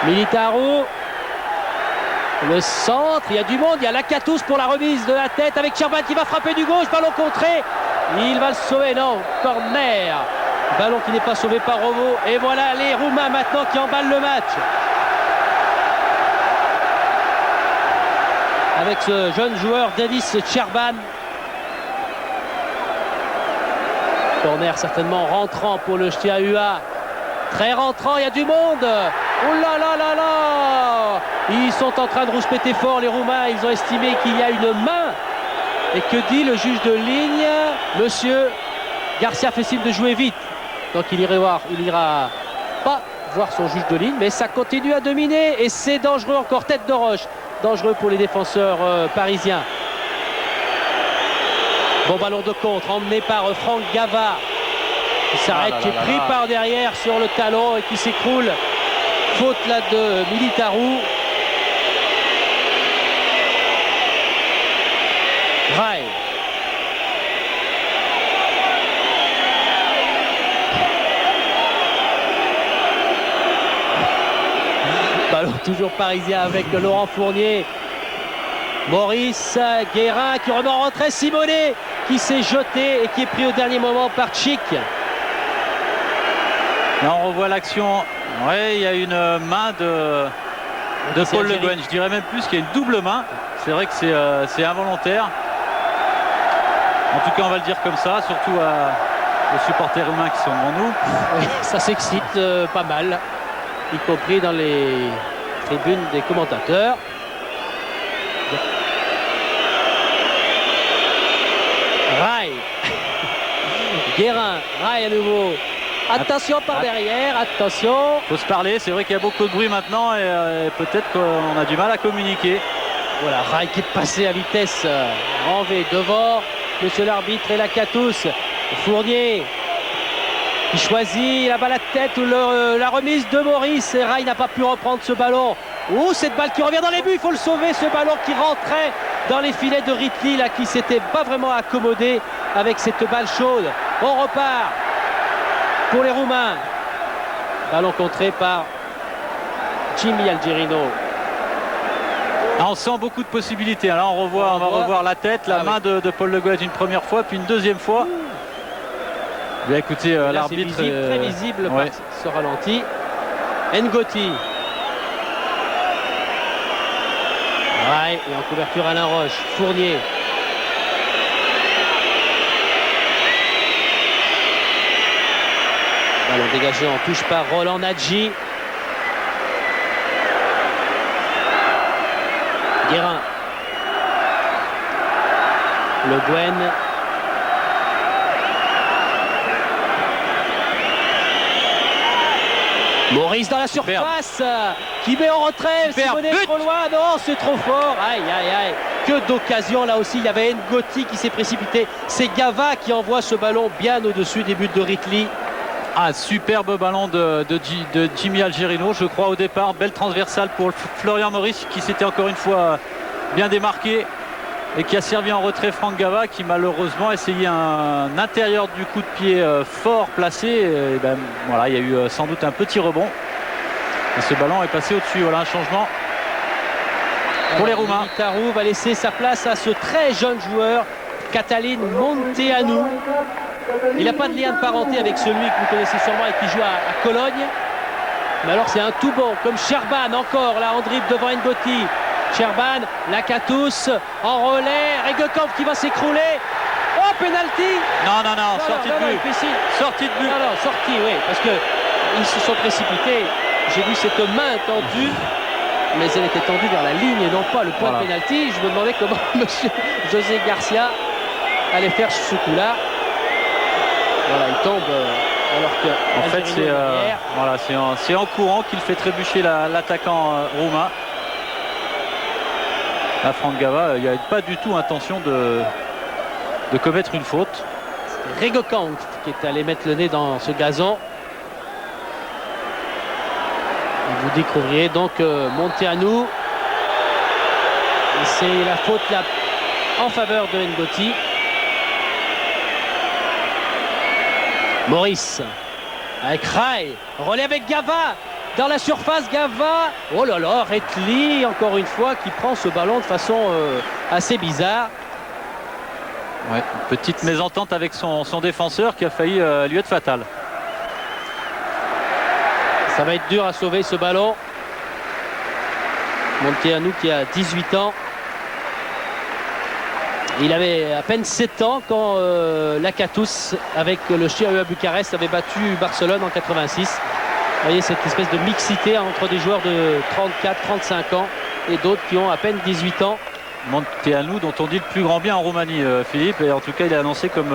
Militaru. Le centre, il y a du monde, il y a Lakatos pour la remise de la tête avec Tcherban qui va frapper du gauche, ballon contré. Il va le sauver, non, corner. Ballon qui n'est pas sauvé par Rovo. Et voilà les Roumains maintenant qui emballent le match. Avec ce jeune joueur Denis Tcherban. Corner certainement rentrant pour le Steaua. Très rentrant, il y a du monde. Oh là là là là! Ils sont en train de rouspéter fort les Roumains. Ils ont estimé qu'il y a une main. Et que dit le juge de ligne? Monsieur Garcia fait signe de jouer vite. Donc il ira pas voir son juge de ligne. Mais ça continue à dominer. Et c'est dangereux encore. Tête de roche. Dangereux pour les défenseurs parisiens. Bon ballon de contre emmené par Franck Gava. Qui s'arrête, qui est pris par derrière sur le talon et qui s'écroule. Faute là de Militaru. Rai. Ballon toujours parisien avec Laurent Fournier. Maurice Guérin qui remet en retrait. Simonet qui s'est jeté et qui est pris au dernier moment par Tchik. Là on revoit l'action. Ouais, il y a une main de Paul Le Guen. Je dirais même plus qu'il y a une double main. C'est vrai que c'est involontaire. En tout cas, on va le dire comme ça, surtout aux supporters humains qui sont devant nous. Oui, ça s'excite pas mal, y compris dans les tribunes des commentateurs. Rai. Guérin, Rai à nouveau. Attention par derrière, attention. Il faut se parler, c'est vrai qu'il y a beaucoup de bruit maintenant et peut-être qu'on a du mal à communiquer. Voilà, Rai qui est passé à vitesse en V devant. Monsieur l'arbitre et Lakatos. Fournier qui choisit la balle à tête ou la remise de Maurice. Et Rai n'a pas pu reprendre ce ballon. Oh, cette balle qui revient dans les buts, il faut le sauver, ce ballon qui rentrait dans les filets de Ritli, là, qui s'était pas vraiment accommodé avec cette balle chaude. On repart pour les Roumains. Ballon contré par Jimmy Algerino. Ah, on sent beaucoup de possibilités. Là, on va revoir la tête, la main de Paul Le Guen une première fois, puis une deuxième fois. Bien, écoutez, l'arbitre. Très visible par ce ralenti. Ngoti. Ouais, et en couverture Alain Roche. Fournier. Ballon dégagé en touche par Roland Nagy. Guérin. Le Guen. Maurice dans la surface, qui met en retrait. Simonet trop loin, non, c'est trop fort. Aïe, aïe, aïe. Que d'occasion là aussi. Il y avait Ngoti qui s'est précipité. C'est Gava qui envoie ce ballon bien au-dessus des buts de Ritli. Un superbe ballon de Jimmy Algerino, je crois, au départ. Belle transversale pour Florian Maurice, qui s'était encore une fois bien démarqué et qui a servi en retrait Franck Gava, qui malheureusement a essayé un intérieur du coup de pied fort placé. Et ben, voilà, il y a eu sans doute un petit rebond. Et ce ballon est passé au-dessus. Voilà un changement pour les Roumains. Militaru va laisser sa place à ce très jeune joueur, Catalin Monteanu. Il n'a pas de lien de parenté avec celui que vous connaissez sûrement et qui joue à Cologne. Mais alors c'est un tout bon, comme Sherban encore, là en dribble devant Ngoti. Sherban, Lakatos, en relais, Regekamp qui va s'écrouler. Oh, penalty. Non, sortie de but. Sortie de but. Non, sortie, oui, parce qu'ils se sont précipités. J'ai vu cette main tendue, mais elle était tendue vers la ligne et non pas le point de penalty. Je me demandais comment monsieur José Garcia allait faire ce coup-là. Voilà, il tombe alors que... En fait, c'est en courant qu'il fait trébucher l'attaquant roumain. À Franck Gava, il n'y a pas du tout intention de commettre une faute. C'est Regekamp qui est allé mettre le nez dans ce gazon. Et vous découvriez donc Monteanu. C'est la faute là en faveur de Ngoti. Maurice avec Rai, relais avec Gava dans la surface. Gava, oh là là, Ritli encore une fois qui prend ce ballon de façon assez bizarre. Ouais, petite mésentente avec son défenseur qui a failli lui être fatale. Ça va être dur à sauver ce ballon. Monteanu qui a 18 ans. Il avait à peine 7 ans quand Lakatos avec le Steaua Bucarest avait battu Barcelone en 86. Vous voyez cette espèce de mixité entre des joueurs de 34-35 ans et d'autres qui ont à peine 18 ans. Monteanu dont on dit le plus grand bien en Roumanie, Philippe, et en tout cas il est annoncé comme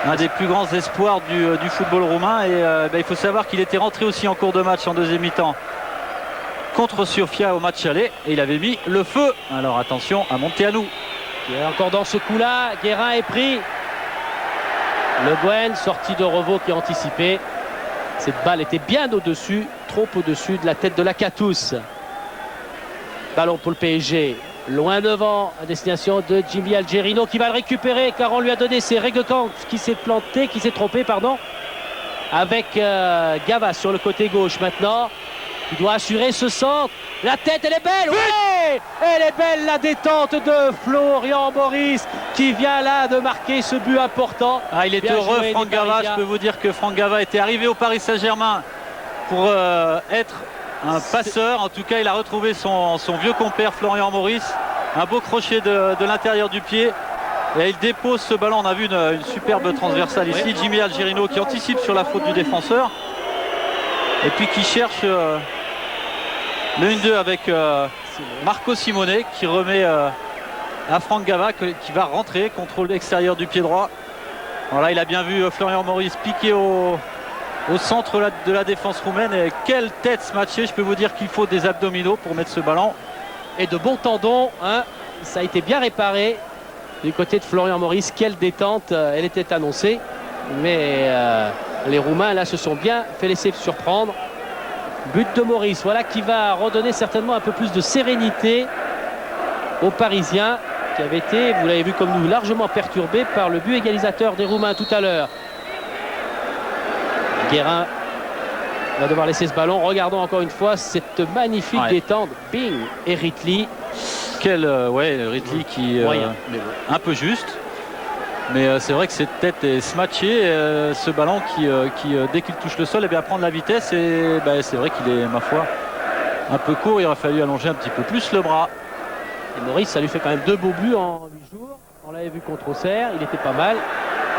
un des plus grands espoirs du football roumain. Et il faut savoir qu'il était rentré aussi en cours de match en deuxième mi-temps contre Sofia au match aller et il avait mis le feu. Alors attention à Monteanu. Et encore dans ce coup-là, Guérin est pris. Le Guen, sorti de Revo qui a anticipé. Cette balle était bien au-dessus, trop au-dessus de la tête de Lakatos. Ballon pour le PSG. Loin devant, à destination de Jimmy Algerino qui va le récupérer car on lui a donné, c'est Regekamp qui s'est planté, qui s'est trompé, pardon. Avec Gava sur le côté gauche maintenant. Il doit assurer ce centre. La tête, elle est belle. Oui, elle est belle, la détente de Florian Maurice qui vient là de marquer ce but important. Il est heureux, Franck Gava. Je peux vous dire que Franck Gava était arrivé au Paris Saint-Germain pour être un passeur. En tout cas, il a retrouvé son vieux compère Florian Maurice. Un beau crochet de l'intérieur du pied. Et il dépose ce ballon. On a vu une superbe transversale ici. Jimmy Algerino qui anticipe sur la faute du défenseur. Et puis qui cherche le 1-2 avec Marco Simonet qui remet à Franck Gava qui va rentrer, contrôle extérieur du pied droit. Voilà, il a bien vu Florian Maurice piquer au centre de la défense roumaine. Et quelle tête se matcher. Je peux vous dire qu'il faut des abdominaux pour mettre ce ballon. Et de bons tendons, hein. Ça a été bien réparé du côté de Florian Maurice. Quelle détente, elle était annoncée. Mais les Roumains là se sont bien fait laisser surprendre. But de Maurice, voilà qui va redonner certainement un peu plus de sérénité aux Parisiens qui avaient été, vous l'avez vu comme nous, largement perturbés par le but égalisateur des Roumains tout à l'heure. Guérin va devoir laisser ce ballon. Regardons encore une fois cette magnifique détente. Bing et Ritli. Ritli qui un peu juste. Mais c'est vrai que cette tête est smatchée. Ce ballon qui dès qu'il touche le sol, prend de la vitesse. Et c'est vrai qu'il est, ma foi, un peu court. Il aurait fallu allonger un petit peu plus le bras. Et Maurice, ça lui fait quand même 2 beaux buts en 8 jours. On l'avait vu contre Auxerre, il était pas mal.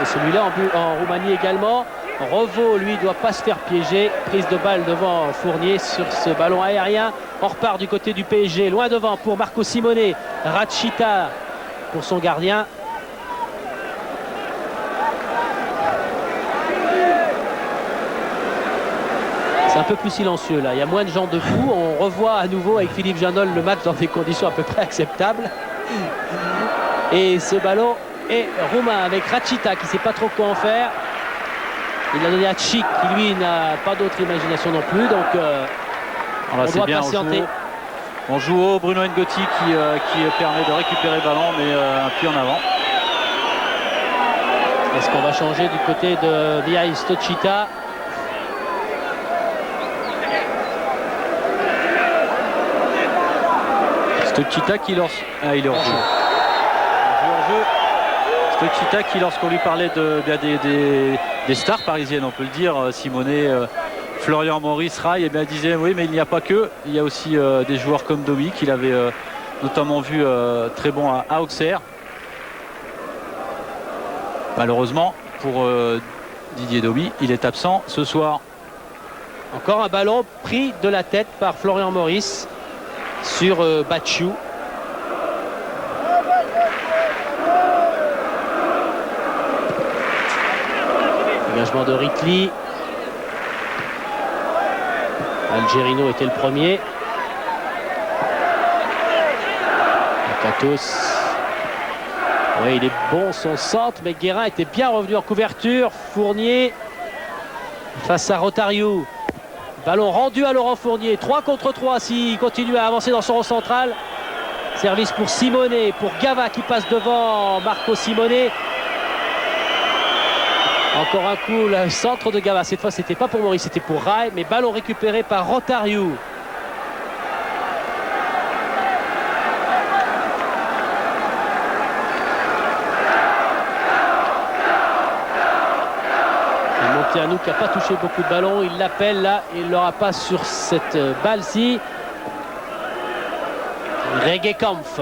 Et celui-là en Roumanie également. Revo, lui, doit pas se faire piéger. Prise de balle devant Fournier sur ce ballon aérien. On repart du côté du PSG. Loin devant pour Marco Simonet. Rachita pour son gardien. C'est un peu plus silencieux là, il y a moins de gens debout. On revoit à nouveau avec Philippe Janol le match dans des conditions à peu près acceptables. Et ce ballon est roumain avec Rachita qui ne sait pas trop quoi en faire. Il l'a donné à Chic qui lui n'a pas d'autre imagination non plus. Donc on doit patienter. On joue au Bruno Ngoti qui permet de récupérer le ballon, mais un pied en avant. Est-ce qu'on va changer du côté de Mihai Stochita? Stochita qui lance. Ah, il est hors jeu. Stochita qui, lorsqu'on lui parlait des stars parisiennes, on peut le dire, Simonet, Florian Maurice, Rai, eh bien, disait oui, mais il n'y a pas que. Il y a aussi des joueurs comme Domi qu'il avait notamment vu très bon à Auxerre. Malheureusement pour Didier Domi, il est absent ce soir. Encore un ballon pris de la tête par Florian Maurice sur Batchou. Engagement de Ritli. Algerino était le premier. Katos. Oui, il est bon son centre, mais Guérin était bien revenu en couverture. Fournier face à Rotario. Ballon rendu à Laurent Fournier. 3 contre 3 s'il continue à avancer dans son rond central. Service pour Simonet, pour Gava qui passe devant Marco Simonet. Encore un coup, le centre de Gava. Cette fois, c'était pas pour Maurice, c'était pour Rai. Mais ballon récupéré par Rotario. Monteanu qui n'a pas touché beaucoup de ballons. Il l'appelle là. Il ne l'aura pas sur cette balle-ci. Regekampf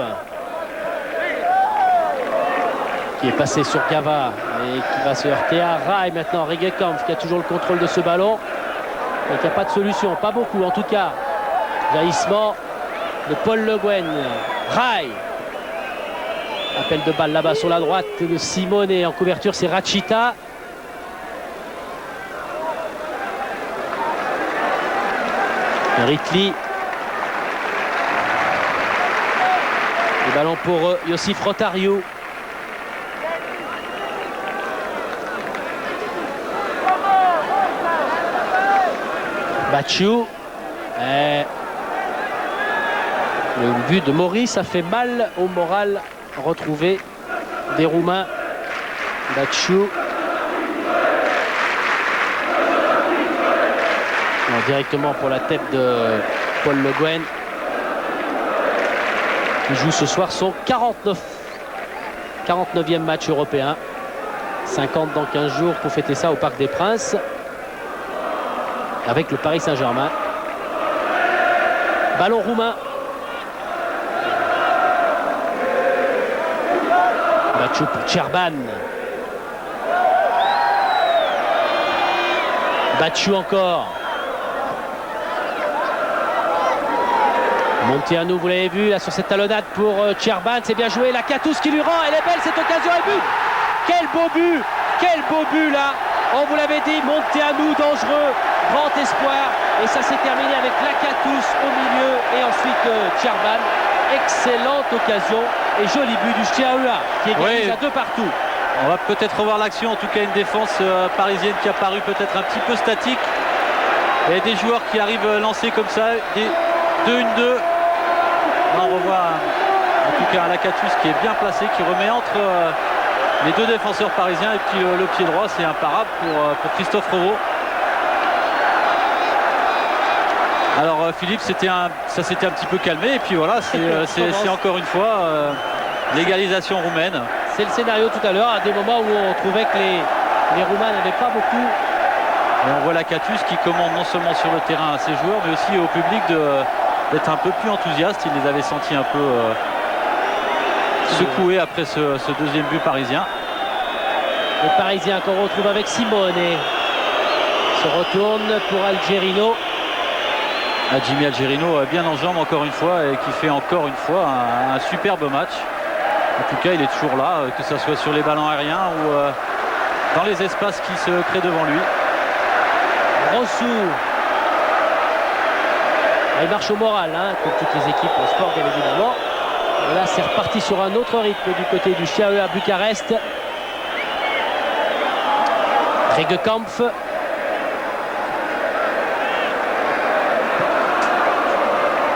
qui est passé sur Gava et qui va se heurter à Rai maintenant. Regekampf qui a toujours le contrôle de ce ballon et qui n'a pas de solution, pas beaucoup en tout cas. Jaillissement de Paul Le Guen. Rai, appel de balle là-bas sur la droite de Simonet. En couverture c'est Rachita. Ritli. Le ballon pour Yossif Rotario. Batchou. Le but de Maurice a fait mal au moral retrouvé des Roumains. Batchou. Directement pour la tête de Paul Le Guen. Il joue ce soir son 49e match européen. 50 dans 15 jours pour fêter ça au Parc des Princes. Avec le Paris Saint-Germain. Ballon roumain. Batchou pour Tcherban. Batchou encore. Monteanu, vous l'avez vu là sur cette talonnade pour Tcherban, c'est bien joué. La Katous qui lui rend, elle est belle cette occasion et but. Quel beau but, quel beau but là. On vous l'avait dit, Monteanu dangereux, grand espoir. Et ça s'est terminé avec la Katous au milieu et ensuite Tcherban. Excellente occasion et joli but du Chiahua qui est gagné à 2 partout. On va peut-être revoir l'action, en tout cas une défense parisienne qui a paru peut-être un petit peu statique. Et des joueurs qui arrivent lancés comme ça, des 2-1-2. On revoit en tout cas un Lakatus qui est bien placé, qui remet entre les deux défenseurs parisiens et puis le pied droit, c'est imparable pour Christophe Revaux. Alors Philippe, ça s'était un petit peu calmé et puis voilà, c'est encore une fois l'égalisation roumaine. C'est le scénario tout à l'heure, à des moments où on trouvait que les Roumains n'avaient pas beaucoup. Et on voit Lakatus qui commande non seulement sur le terrain à ses joueurs, mais aussi au public d'être un peu plus enthousiaste. Il les avait sentis un peu secoués après ce deuxième but parisien. Les Parisiens qu'on retrouve avec Simonet. Se retourne pour Algerino. Jimmy Algerino bien en jambes encore une fois et qui fait encore une fois un superbe match. En tout cas, il est toujours là, que ce soit sur les ballons aériens ou dans les espaces qui se créent devant lui. Rossou Il marche au moral, hein, comme toutes les équipes en sport, bien évidemment. Et là, c'est reparti sur un autre rythme du côté du CAE Bucarest. Regekamp.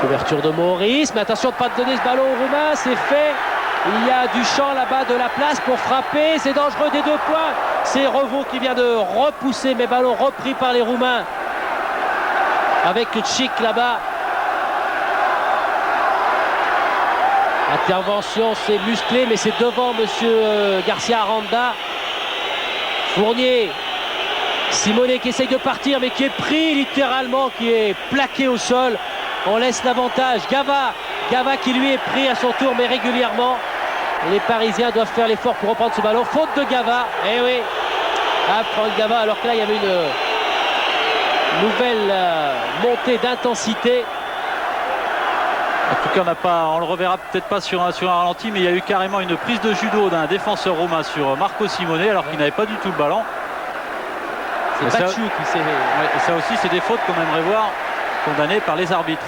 Couverture de Maurice, mais attention de ne pas donner ce ballon au Roumain, c'est fait. Il y a du champ là-bas, de la place pour frapper, c'est dangereux des 2 points. C'est Revaux qui vient de repousser, mais ballon repris par les Roumains. Avec Tchik là-bas. Intervention, c'est musclé, mais c'est devant monsieur Garcia Aranda. Fournier. Simonet qui essaye de partir, mais qui est pris littéralement, qui est plaqué au sol. On laisse l'avantage. Gava qui lui est pris à son tour, mais régulièrement. Les Parisiens doivent faire l'effort pour reprendre ce ballon. Faute de Gava. Eh oui. Franck Gava, alors que là, il y avait une nouvelle montée d'intensité. En tout cas, on le reverra peut-être pas sur un ralenti, mais il y a eu carrément une prise de judo d'un défenseur roumain sur Marco Simonet, alors qu'il n'avait pas du tout le ballon. C'est Battu qui s'est... Et ça aussi, c'est des fautes qu'on aimerait voir condamnées par les arbitres.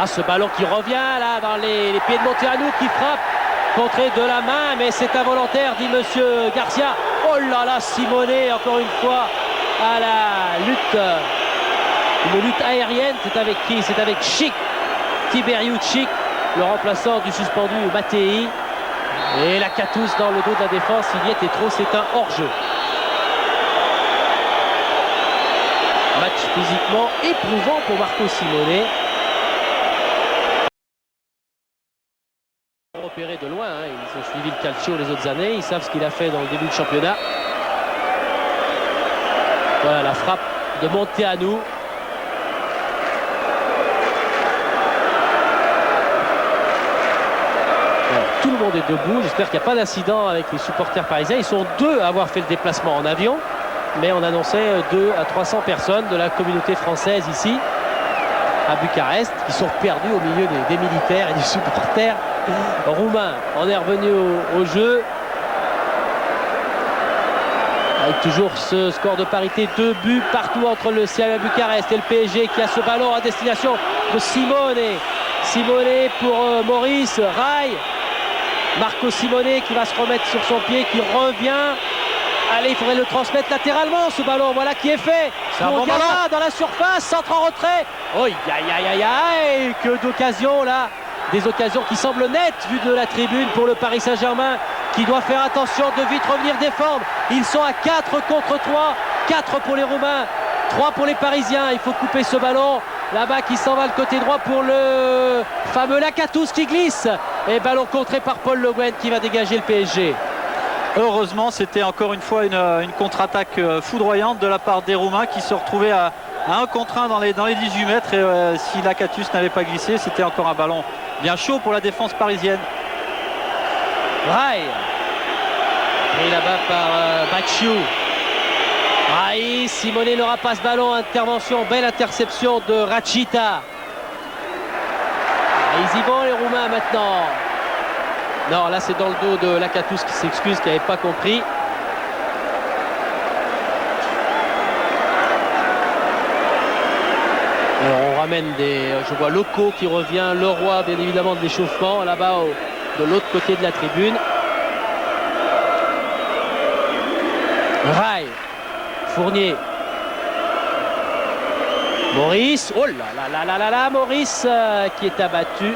Ah, ce ballon qui revient là dans les pieds de Monteanu qui frappe, contré de la main, mais c'est involontaire, dit monsieur Garcia. Oh là là, Simonet, encore une fois, à la lutte. Une lutte aérienne, c'est avec qui? C'est avec Tchik, Tiberiu Tchik, le remplaçant du suspendu Mattei. Et la Catous dans le dos de la défense, il y était trop, c'est un hors-jeu. Match physiquement éprouvant pour Marco Simonet. Repéré de loin, hein. Ils ont suivi le calcio les autres années, ils savent ce qu'il a fait dans le début du championnat. Voilà la frappe de Monteanu. Alors, tout le monde est debout, j'espère qu'il n'y a pas d'incident avec les supporters parisiens. Ils sont 2 à avoir fait le déplacement en avion, mais on annonçait 200 à 300 personnes de la communauté française ici à Bucarest qui sont perdus au milieu des militaires et des supporters roumains. On est revenu au jeu avec toujours ce score de parité, 2 buts partout entre le CAE Bucarest et le PSG qui a ce ballon à destination de Simonet. Simonet pour Maurice, Rai, Marco Simonet qui va se remettre sur son pied, qui revient. Allez, il faudrait le transmettre latéralement ce ballon, voilà qui est fait. C'est un bon ballon dans la surface, centre en retrait. Oh, aïe aïe aïe aïe, que d'occasions là. Des occasions qui semblent nettes vu de la tribune pour le Paris Saint-Germain qui doit faire attention de vite revenir défendre. Ils sont à 4 contre 3, 4 pour les Roumains, 3 pour les Parisiens. Il faut couper ce ballon là-bas qui s'en va le côté droit pour le fameux Lacatous qui glisse. Et ballon contré par Paul Le Guen qui va dégager le PSG. Heureusement, c'était encore une fois une contre-attaque foudroyante de la part des Roumains qui se retrouvaient à 1 contre 1 dans les 18 mètres. Et si Lacatous n'avait pas glissé, c'était encore un ballon bien chaud pour la défense parisienne. Rai, pris là-bas par Batchou. Rai, Simonet n'aura pas ce ballon. Intervention, belle interception de Rachita. Ils y vont les Roumains maintenant. Non, là c'est dans le dos de Lacatous qui s'excuse, qui n'avait pas compris. Alors on ramène je vois Loco qui revient, Leroy bien évidemment de l'échauffement là-bas de l'autre côté de la tribune. Rai, Fournier, Maurice, oh là là là là là là, Maurice qui est abattu.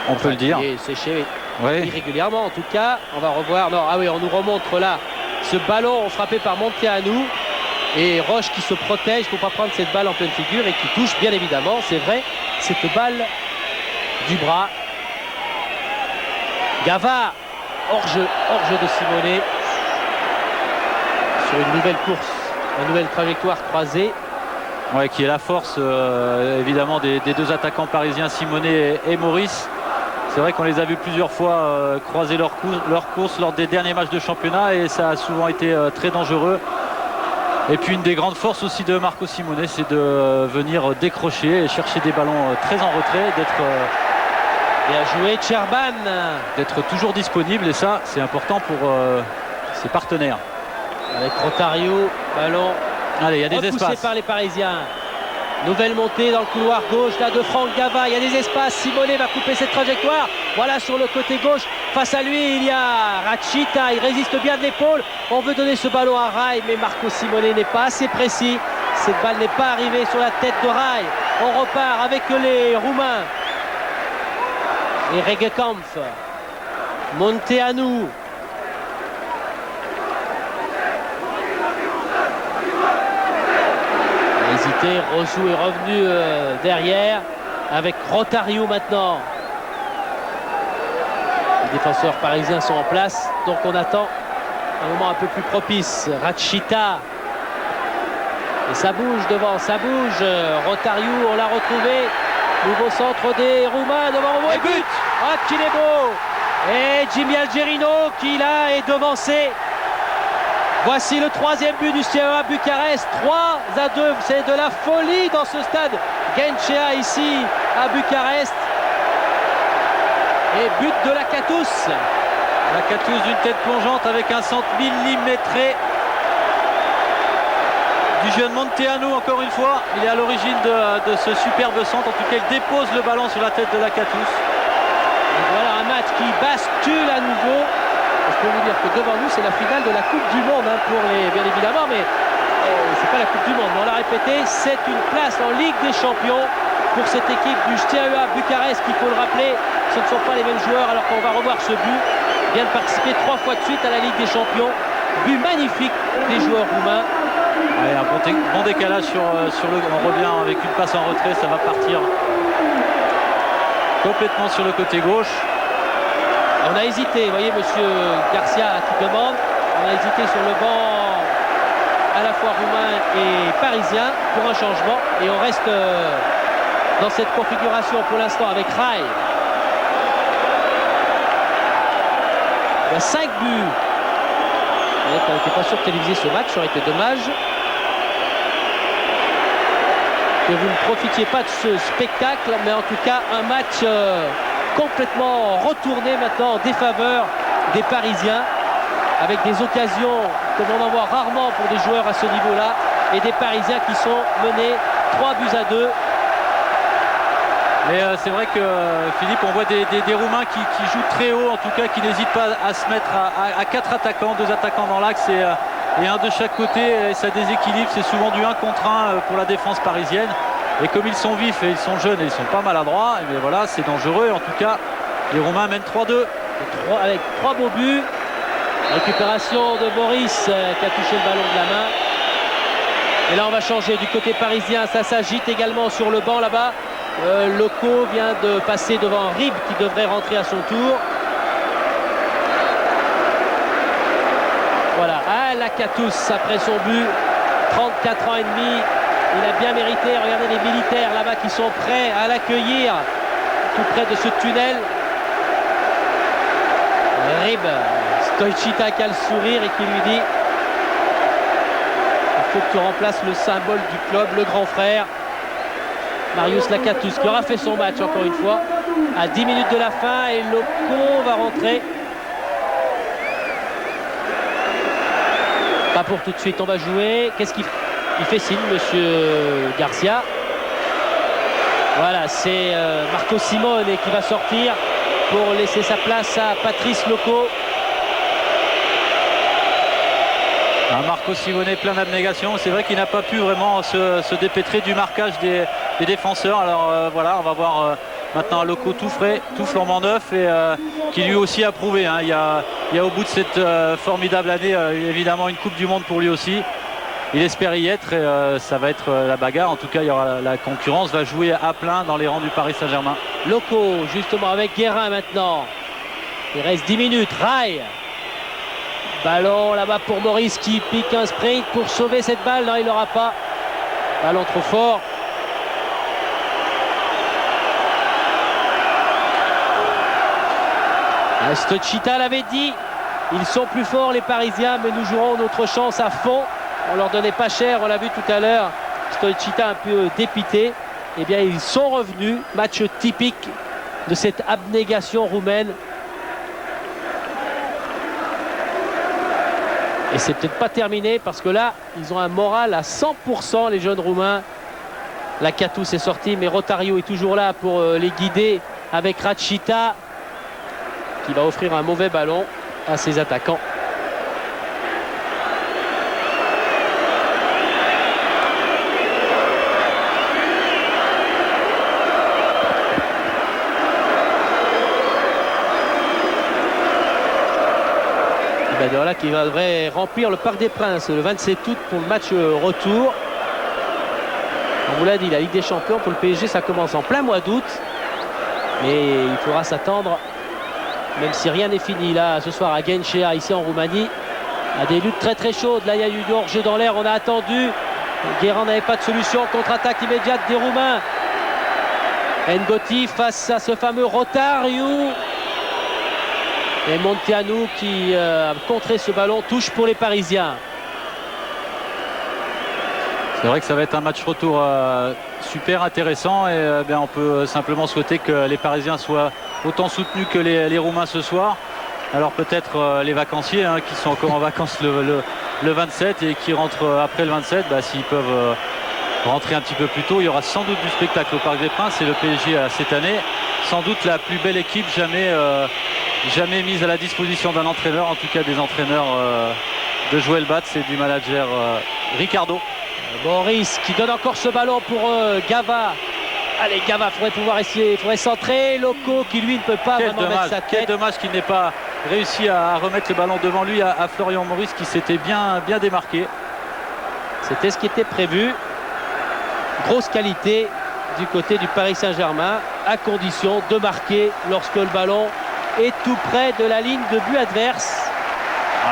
On peut le dire. Il est séché oui. Irrégulièrement en tout cas. On va revoir. Non, ah oui, on nous remontre là ce ballon frappé par Monteanu. Et Roche qui se protège, il ne faut pas prendre cette balle en pleine figure et qui touche bien évidemment, c'est vrai, cette balle du bras. Gava, hors-jeu de Simonet sur une nouvelle course, une nouvelle trajectoire croisée. Ouais, qui est la force évidemment des 2 attaquants parisiens, Simonet et Maurice. C'est vrai qu'on les a vus plusieurs fois croiser leur course lors des derniers matchs de championnat et ça a souvent été très dangereux. Et puis une des grandes forces aussi de Marco Simonet, c'est de venir décrocher et chercher des ballons très en retrait, bien joué Tcherban, d'être toujours disponible et ça c'est important pour ses partenaires. Avec Rotario, ballon allez, il y a des repoussé espaces par les Parisiens. Nouvelle montée dans le couloir gauche là de Franck Gava. Il y a des espaces. Simonet va couper cette trajectoire. Voilà sur le côté gauche. Face à lui, il y a Rachita. Il résiste bien de l'épaule. On veut donner ce ballon à Rai, mais Marco Simonet n'est pas assez précis. Cette balle n'est pas arrivée sur la tête de Rai. On repart avec les Roumains. Et Regekampf. Monteanu. Hésité, Rosou est revenu derrière avec Rotario maintenant. Les défenseurs parisiens sont en place, donc on attend un moment un peu plus propice. Rachita. Et ça bouge devant, ça bouge. Rotario, on l'a retrouvé. Nouveau centre des Roumains devant le but. Ah, qu'il est beau. Et Jimmy Algerino qui là est devancé. Voici le troisième but du CEA Bucarest, 3-2. C'est de la folie dans ce stade Gençler ici à Bucarest. Et but de Lakatos. Lakatos d'une tête plongeante avec un centre millimétré du jeune Monteanu encore une fois. Il est à l'origine de ce superbe centre. En tout cas, il dépose le ballon sur la tête de Lakatos. Voilà un match qui bascule à nouveau. Je peux vous dire que devant nous, c'est la finale de la Coupe du Monde pour les, bien évidemment, mais c'est pas la Coupe du Monde. Mais on l'a répété, c'est une place en Ligue des Champions pour cette équipe du CEA Bucarest, qu'il faut le rappeler, ce ne sont pas les mêmes joueurs, alors qu'on va revoir ce but. Vient de participer 3 fois de suite à la Ligue des Champions. But magnifique des joueurs roumains. Ouais, un bon décalage sur le. On revient avec une passe en retrait, ça va partir complètement sur le côté gauche. On a hésité, vous voyez monsieur Garcia qui demande, on a hésité sur le banc à la fois roumain et parisien pour un changement et on reste dans cette configuration pour l'instant avec Rai. Il y a 5 buts. On n'était pas sûr de téléviser ce match, ça aurait été dommage que vous ne profitiez pas de ce spectacle, mais en tout cas un match complètement retourné maintenant en défaveur des Parisiens, avec des occasions comme on en voit rarement pour des joueurs à ce niveau-là, et des Parisiens qui sont menés 3-2. Mais c'est vrai que Philippe, on voit des Roumains qui jouent très haut, en tout cas qui n'hésitent pas à se mettre à 4 attaquants, 2 attaquants dans l'axe et un de chaque côté, et ça déséquilibre. C'est souvent du 1 contre 1 pour la défense parisienne. Et comme ils sont vifs et ils sont jeunes et ils sont pas maladroits, et bien voilà, c'est dangereux. En tout cas, les Roumains mènent 3-2. Avec 3 beaux buts. Récupération de Boris qui a touché le ballon de la main. Et là, on va changer du côté parisien. Ça s'agite également sur le banc là-bas. Loco vient de passer devant Rib qui devrait rentrer à son tour. Voilà. Ah, Lakatos après son but. 34 ans et demi. Il a bien mérité. Regardez les militaires là-bas qui sont prêts à l'accueillir tout près de ce tunnel. Rib, Stoichita qui a le sourire et qui lui dit: il faut que tu remplaces le symbole du club, le grand frère. Marius Lakatos qui aura fait son match encore une fois à 10 minutes de la fin, et Loco va rentrer. Pas pour tout de suite, on va jouer. Qu'est-ce qu'il fait? Il fait signe, monsieur Garcia. Voilà, c'est Marco Simone qui va sortir pour laisser sa place à Patrice Loco. Marco Simone plein d'abnégation. C'est vrai qu'il n'a pas pu vraiment se dépêtrer du marquage des défenseurs. Alors voilà, on va voir maintenant Loco tout frais, tout flambant neuf, et qui lui aussi a prouvé. Il y a au bout de cette formidable année évidemment une Coupe du Monde pour lui aussi. Il espère y être, et ça va être la bagarre. En tout cas, il y aura la concurrence va jouer à plein dans les rangs du Paris Saint-Germain. Loco justement avec Guérin maintenant. Il reste 10 minutes. Rai. Ballon là-bas pour Maurice qui pique un sprint pour sauver cette balle. Non, il n'aura pas. Ballon trop fort. Stoichita l'avait dit. Ils sont plus forts les Parisiens, mais nous jouerons notre chance à fond. On leur donnait pas cher, on l'a vu tout à l'heure. Stoichita un peu dépité. Eh bien, ils sont revenus. Match typique de cette abnégation roumaine. Et c'est peut-être pas terminé parce que là, ils ont un moral à 100%, les jeunes Roumains. Lakatou s'est sorti, mais Rotario est toujours là pour les guider avec Rachita qui va offrir un mauvais ballon à ses attaquants. Voilà, qui devrait remplir le Parc des Princes le 27 août pour le match retour. On vous l'a dit, la Ligue des Champions pour le PSG, ça commence en plein mois d'août. Mais il faudra s'attendre, même si rien n'est fini là ce soir à Guenchea, ici en Roumanie, à des luttes très très chaudes. Là il y a eu du hors-jeu dans l'air, on a attendu. Guérin n'avait pas de solution, contre-attaque immédiate des Roumains. Ngoti face à ce fameux Rotario. Et Monteanu qui a contré ce ballon, touche pour les Parisiens. C'est vrai que ça va être un match retour super intéressant et bien on peut simplement souhaiter que les Parisiens soient autant soutenus que les Roumains ce soir. Alors peut-être les vacanciers qui sont encore en vacances le 27 et qui rentrent après le 27, s'ils peuvent rentrer un petit peu plus tôt, il y aura sans doute du spectacle au Parc des Princes. Et le PSG cette année, sans doute la plus belle équipe jamais mise à la disposition d'un entraîneur, en tout cas des entraîneurs de Joël Batz et du manager Ricardo. Boris qui donne encore ce ballon pour Gava. Allez, Gava faudrait pouvoir essayer, il faudrait centrer. Loco qui lui ne peut pas vraiment mettre sa tête. Quel dommage qu'il n'ait pas réussi à remettre le ballon devant lui à Florian Maurice qui s'était bien démarqué. C'était ce qui était prévu. Grosse qualité du côté du Paris Saint-Germain, à condition de marquer lorsque le ballon est tout près de la ligne de but adverse.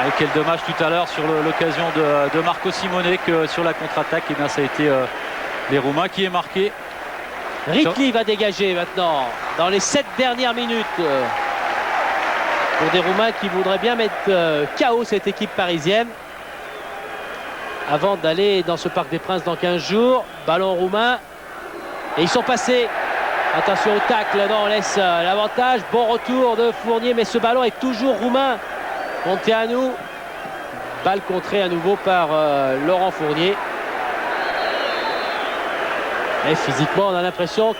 Et quel dommage tout à l'heure sur l'occasion de Marco Simone que sur la contre-attaque, ça a été les Roumains qui est marqué. Ricli va dégager maintenant dans les 7 dernières minutes pour des Roumains qui voudraient bien mettre KO cette équipe parisienne avant d'aller dans ce Parc des Princes dans 15 jours. Ballon roumain et ils sont passés. Attention au tacle, non, on laisse l'avantage. Bon retour de Fournier, mais ce ballon est toujours roumain. Monteanu, balle contrée à nouveau par Laurent Fournier. Et physiquement, on a l'impression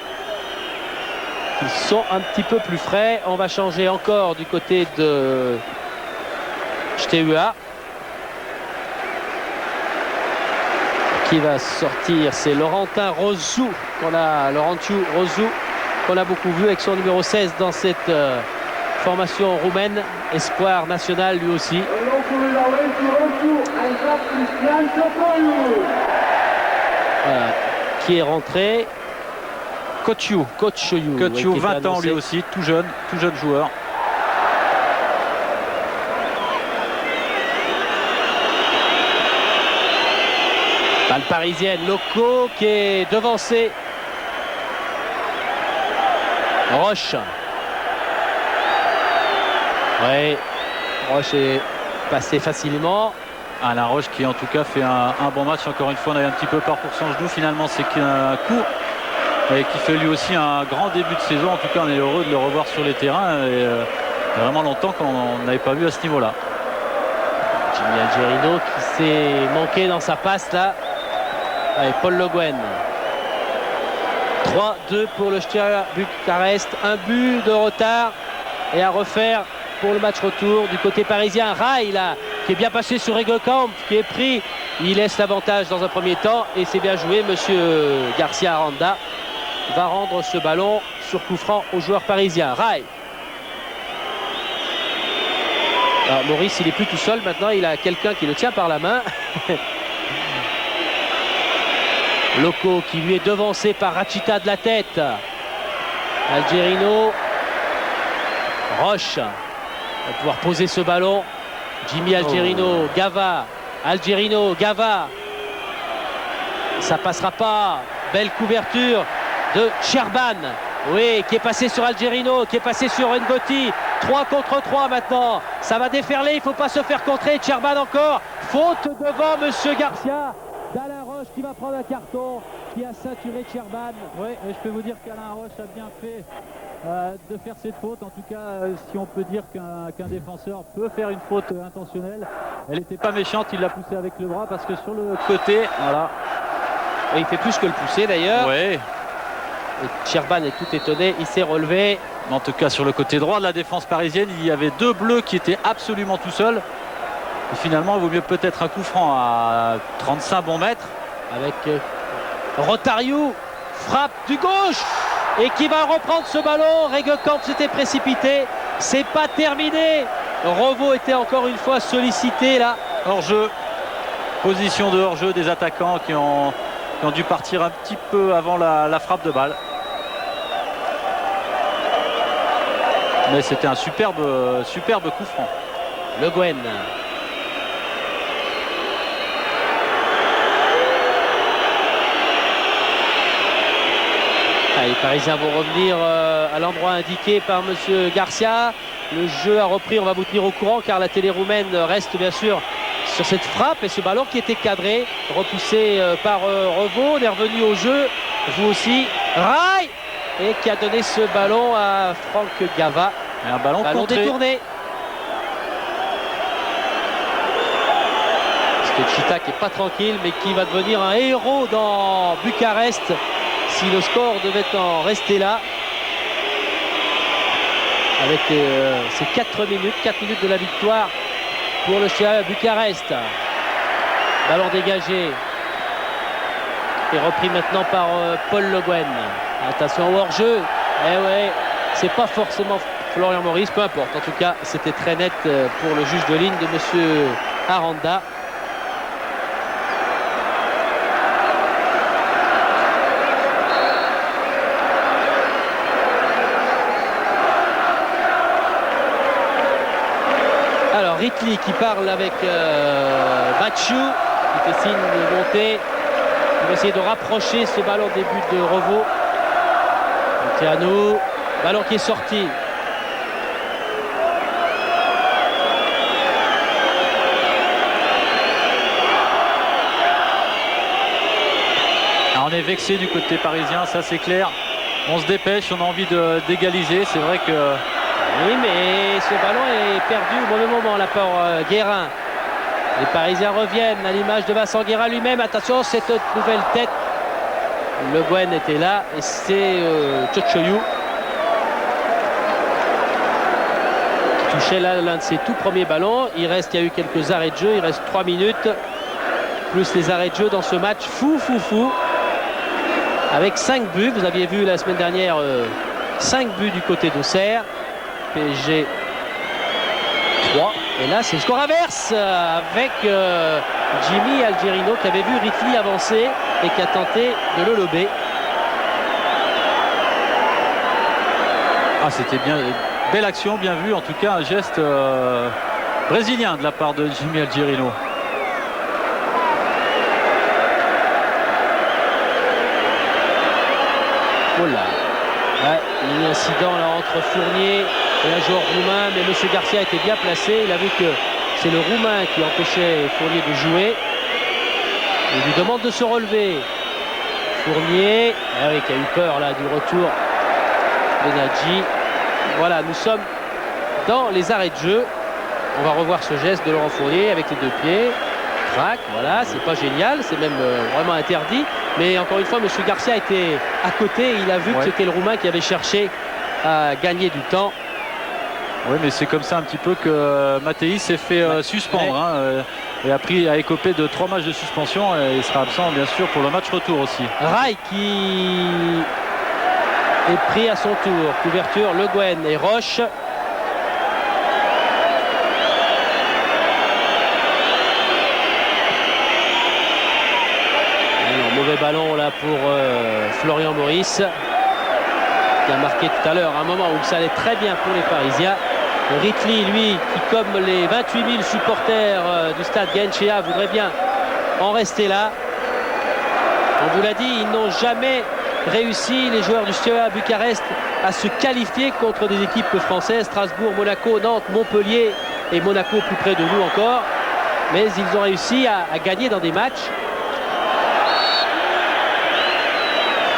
qu'ils sont un petit peu plus frais. On va changer encore du côté de Steaua. Qui va sortir, c'est Laurentin Rosou qu'on a beaucoup vu avec son numéro 16 dans cette formation roumaine, espoir national lui aussi. Voilà, qui est rentré. Kotiou, 20 ans lui aussi, tout jeune joueur. Balle parisienne, Loco qui est devancé. Roche. Oui, Roche est passé facilement. Alain Roche qui en tout cas fait un bon match. Encore une fois, on a eu un petit peu peur pour son genou. Finalement, c'est qu'un coup et qui fait lui aussi un grand début de saison. En tout cas, on est heureux de le revoir sur les terrains. Et, il y a vraiment longtemps qu'on n'avait pas vu à ce niveau-là. Jimmy Algerino qui s'est manqué dans sa passe là. Allez, Paul Le Guen. 3-2 pour le Steaua Bucarest. Un but de retard et à refaire pour le match retour du côté parisien. Rai là, qui est bien passé sur Egekamp, qui est pris. Il laisse l'avantage dans un premier temps et c'est bien joué. Monsieur Garcia Aranda va rendre ce ballon sur coup franc aux joueurs parisiens. Rai. Alors, Maurice, il est plus tout seul maintenant. Il a quelqu'un qui le tient par la main. Loco qui lui est devancé par Rachita de la tête. Algerino. Roche va pouvoir poser ce ballon. Jimmy Algerino, Gava. Algerino, Gava. Ça passera pas. Belle couverture de Cherban. Oui, qui est passé sur Algerino, qui est passé sur Ngoti. 3 contre 3 maintenant. Ça va déferler, il ne faut pas se faire contrer. Cherban encore. Faute devant Monsieur Garcia. D'Alain Roche qui va prendre un carton, qui a ceinturé Cherban. Oui, et je peux vous dire qu'Alain Roche a bien fait de faire cette faute. En tout cas, si on peut dire qu'un défenseur peut faire une faute intentionnelle, elle n'était pas méchante, il l'a poussé avec le bras parce que sur le côté, voilà. Il fait plus que le pousser d'ailleurs. Ouais. Et Sherban est tout étonné, il s'est relevé. En tout cas, sur le côté droit de la défense parisienne, il y avait 2 bleus qui étaient absolument tout seuls. Et finalement, il vaut mieux peut-être un coup franc à 35 bons mètres. Avec Rotariou, frappe du gauche et qui va reprendre ce ballon. Regekamp s'était précipité, c'est pas terminé. Revaux était encore une fois sollicité là. Hors-jeu, position de hors-jeu des attaquants qui ont dû partir un petit peu avant la frappe de balle. Mais c'était un superbe coup franc. Le Guen. Les Parisiens vont revenir à l'endroit indiqué par monsieur Garcia. Le jeu a repris, on va vous tenir au courant car la télé roumaine reste bien sûr sur cette frappe et ce ballon qui était cadré, repoussé par Revaux. On est revenu au jeu, vous aussi. Rai et qui a donné ce ballon à Franck Gava. Et un ballon détourné. Chita qui n'est pas tranquille mais qui va devenir un héros dans Bucarest si le score devait en rester là. Avec ces 4 minutes de la victoire pour le CA Bucarest. Ballon dégagé et repris maintenant par Paul Le Guen. Attention au hors-jeu. Eh ouais, c'est pas forcément Florian Maurice, peu importe. En tout cas, c'était très net pour le juge de ligne de monsieur Aranda. Alors Ritli qui parle avec Batchou, qui fait signe de monter. Il va essayer de rapprocher ce ballon des buts de Revaux. Tianou, ballon qui est sorti. On est vexé du côté parisien, ça c'est clair. On se dépêche, on a envie d'égaliser. C'est vrai que... Oui, mais ce ballon est perdu au mauvais moment là par Guérin. Les Parisiens reviennent à l'image de Vincent Guérin lui-même. Attention, cette nouvelle tête. Le Guen était là et c'est Tchotchoyou qui touchait là l'un de ses tout premiers ballons. Il y a eu quelques arrêts de jeu, il reste 3 minutes. Plus les arrêts de jeu dans ce match fou. Avec 5 buts, vous aviez vu la semaine dernière 5 buts du côté d'Auxerre. PSG 3 et là c'est le score inverse avec Jimmy Algerino qui avait vu Ritli avancer et qui a tenté de le lober. C'était bien, belle action, bien vu, en tout cas un geste brésilien de la part de Jimmy Algerino. Voilà. Ouais, il y a eu un incident là entre Fournier et un joueur roumain, mais M. Garcia était bien placé. Il a vu que c'est le Roumain qui empêchait Fournier de jouer. Il lui demande de se relever. Fournier, qui a eu peur là du retour de Nadji. Voilà, nous sommes dans les arrêts de jeu. On va revoir ce geste de Laurent Fournier avec les 2 pieds. Crac, voilà, c'est pas génial, c'est même vraiment interdit. Mais encore une fois, M. Garcia était à côté. Il a vu que c'était le Roumain qui avait cherché à gagner du temps. Oui, mais c'est comme ça un petit peu que Mattei s'est fait suspendre et a écopé de 3 matchs de suspension et il sera absent bien sûr pour le match retour aussi. Rai qui est pris à son tour. Couverture, Le Guen et Roche. Mauvais ballon là pour Florian Maurice qui a marqué tout à l'heure un moment où ça allait très bien pour les Parisiens. Ritli, lui, qui comme les 28 000 supporters du stade Gaël voudrait bien en rester là. On vous l'a dit, ils n'ont jamais réussi, les joueurs du CEA Bucarest, à se qualifier contre des équipes françaises. Strasbourg, Monaco, Nantes, Montpellier et Monaco plus près de nous encore. Mais ils ont réussi à gagner dans des matchs.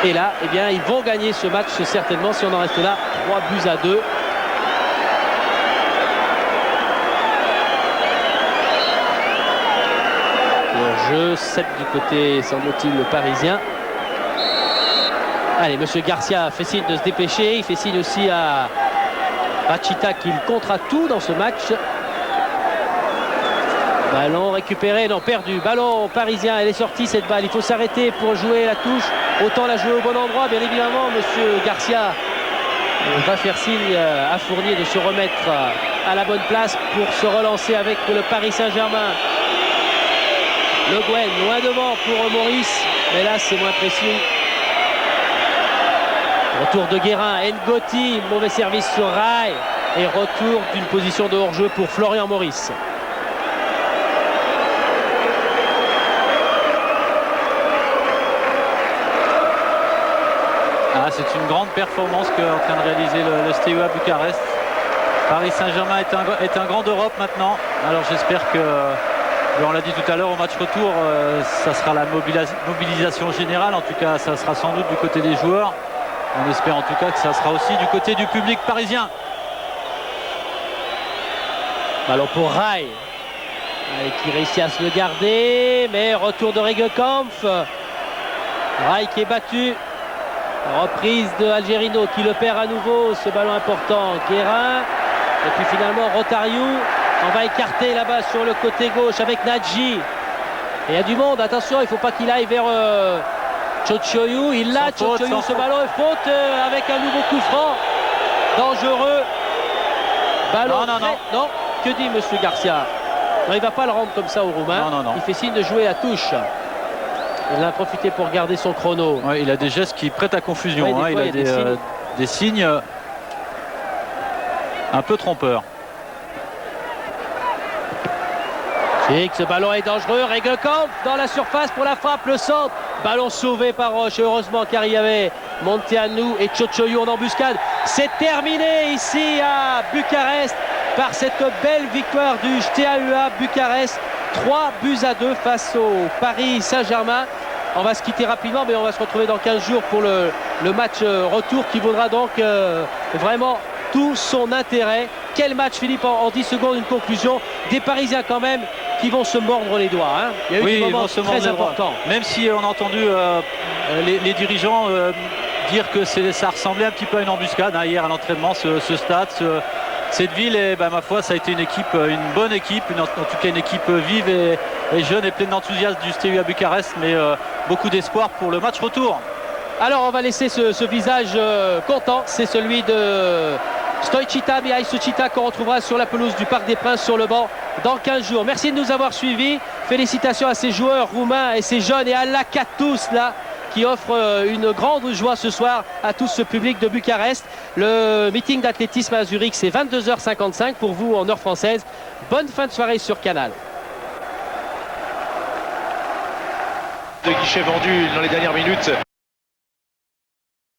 Et là, eh bien, ils vont gagner ce match certainement si on en reste là. 3-2. hors-jeu, 7 du côté, semble-t-il, parisien. Allez, monsieur Garcia fait signe de se dépêcher. Il fait signe aussi à Machita qu'il comptera tout dans ce match. Ballon récupéré, non perdu. Ballon parisien, elle est sortie cette balle. Il faut s'arrêter pour jouer la touche. Autant la jouer au bon endroit, bien évidemment. Monsieur Garcia va faire signe à Fournier de se remettre à la bonne place pour se relancer avec le Paris Saint-Germain. Le Guen, loin devant pour Maurice, mais là c'est moins précis. Retour de Guérin, Ngoti, mauvais service sur Rai. Et retour d'une position de hors-jeu pour Florian Maurice. Ah, c'est une grande performance qu'est en train de réaliser le Steaua Bucarest. Paris Saint-Germain est un grand d'Europe maintenant. Alors j'espère que, on l'a dit tout à l'heure, au match retour, ça sera la mobilisation générale. En tout cas, ça sera sans doute du côté des joueurs. On espère en tout cas que ça sera aussi du côté du public parisien. Ballon pour Rai. Qui réussit à se le garder. Mais retour de Regekamp. Rai qui est battu. Reprise de Algerino qui le perd à nouveau. Ce ballon important. Guérin. Et puis finalement Rotariou. On va écarter là-bas sur le côté gauche avec Nadji. Et il y a du monde. Attention, il ne faut pas qu'il aille vers... Tchotchoyou, il l'a, Tchotchoyou, ce ballon est faute avec un nouveau coup franc. Dangereux. Ballon. Non. Que dit monsieur Garcia? Non, il ne va pas le rendre comme ça au Roumain. Non. Il fait signe de jouer à touche. Il a profité pour garder son chrono. Ouais, il a des gestes qui prêtent à confusion. Ouais, il a des signes un peu trompeurs. Ce ballon est dangereux. Regekamp dans la surface pour la frappe, le centre. Ballon sauvé par Roche, heureusement, car il y avait Monteanu et Tchotchoyou en embuscade. C'est terminé ici à Bucarest par cette belle victoire du Steaua Bucarest. 3-2 face au Paris Saint-Germain. On va se quitter rapidement, mais on va se retrouver dans 15 jours pour le match retour qui vaudra donc vraiment tout son intérêt. Quel match, Philippe, en 10 secondes, une conclusion. Des Parisiens quand même qui vont se mordre les doigts. Hein. Il y a eu des moments très importants. Même si on a entendu les dirigeants dire que ça ressemblait un petit peu à une embuscade hier à l'entraînement, ce stade, cette ville. Et ma foi, ça a été une bonne équipe, en tout cas une équipe vive et jeune et pleine d'enthousiasme du Steaua Bucarest, mais beaucoup d'espoir pour le match retour. Alors on va laisser ce visage content, c'est celui de Stoichita, Mihai Stoichita, qu'on retrouvera sur la pelouse du Parc des Princes sur le banc dans 15 jours. Merci de nous avoir suivis. Félicitations à ces joueurs roumains et ces jeunes et à l'Akatus là qui offre une grande joie ce soir à tout ce public de Bucarest. Le meeting d'athlétisme à Zurich, c'est 22h55 pour vous en heure française. Bonne fin de soirée sur Canal. De guichet vendu dans les dernières minutes.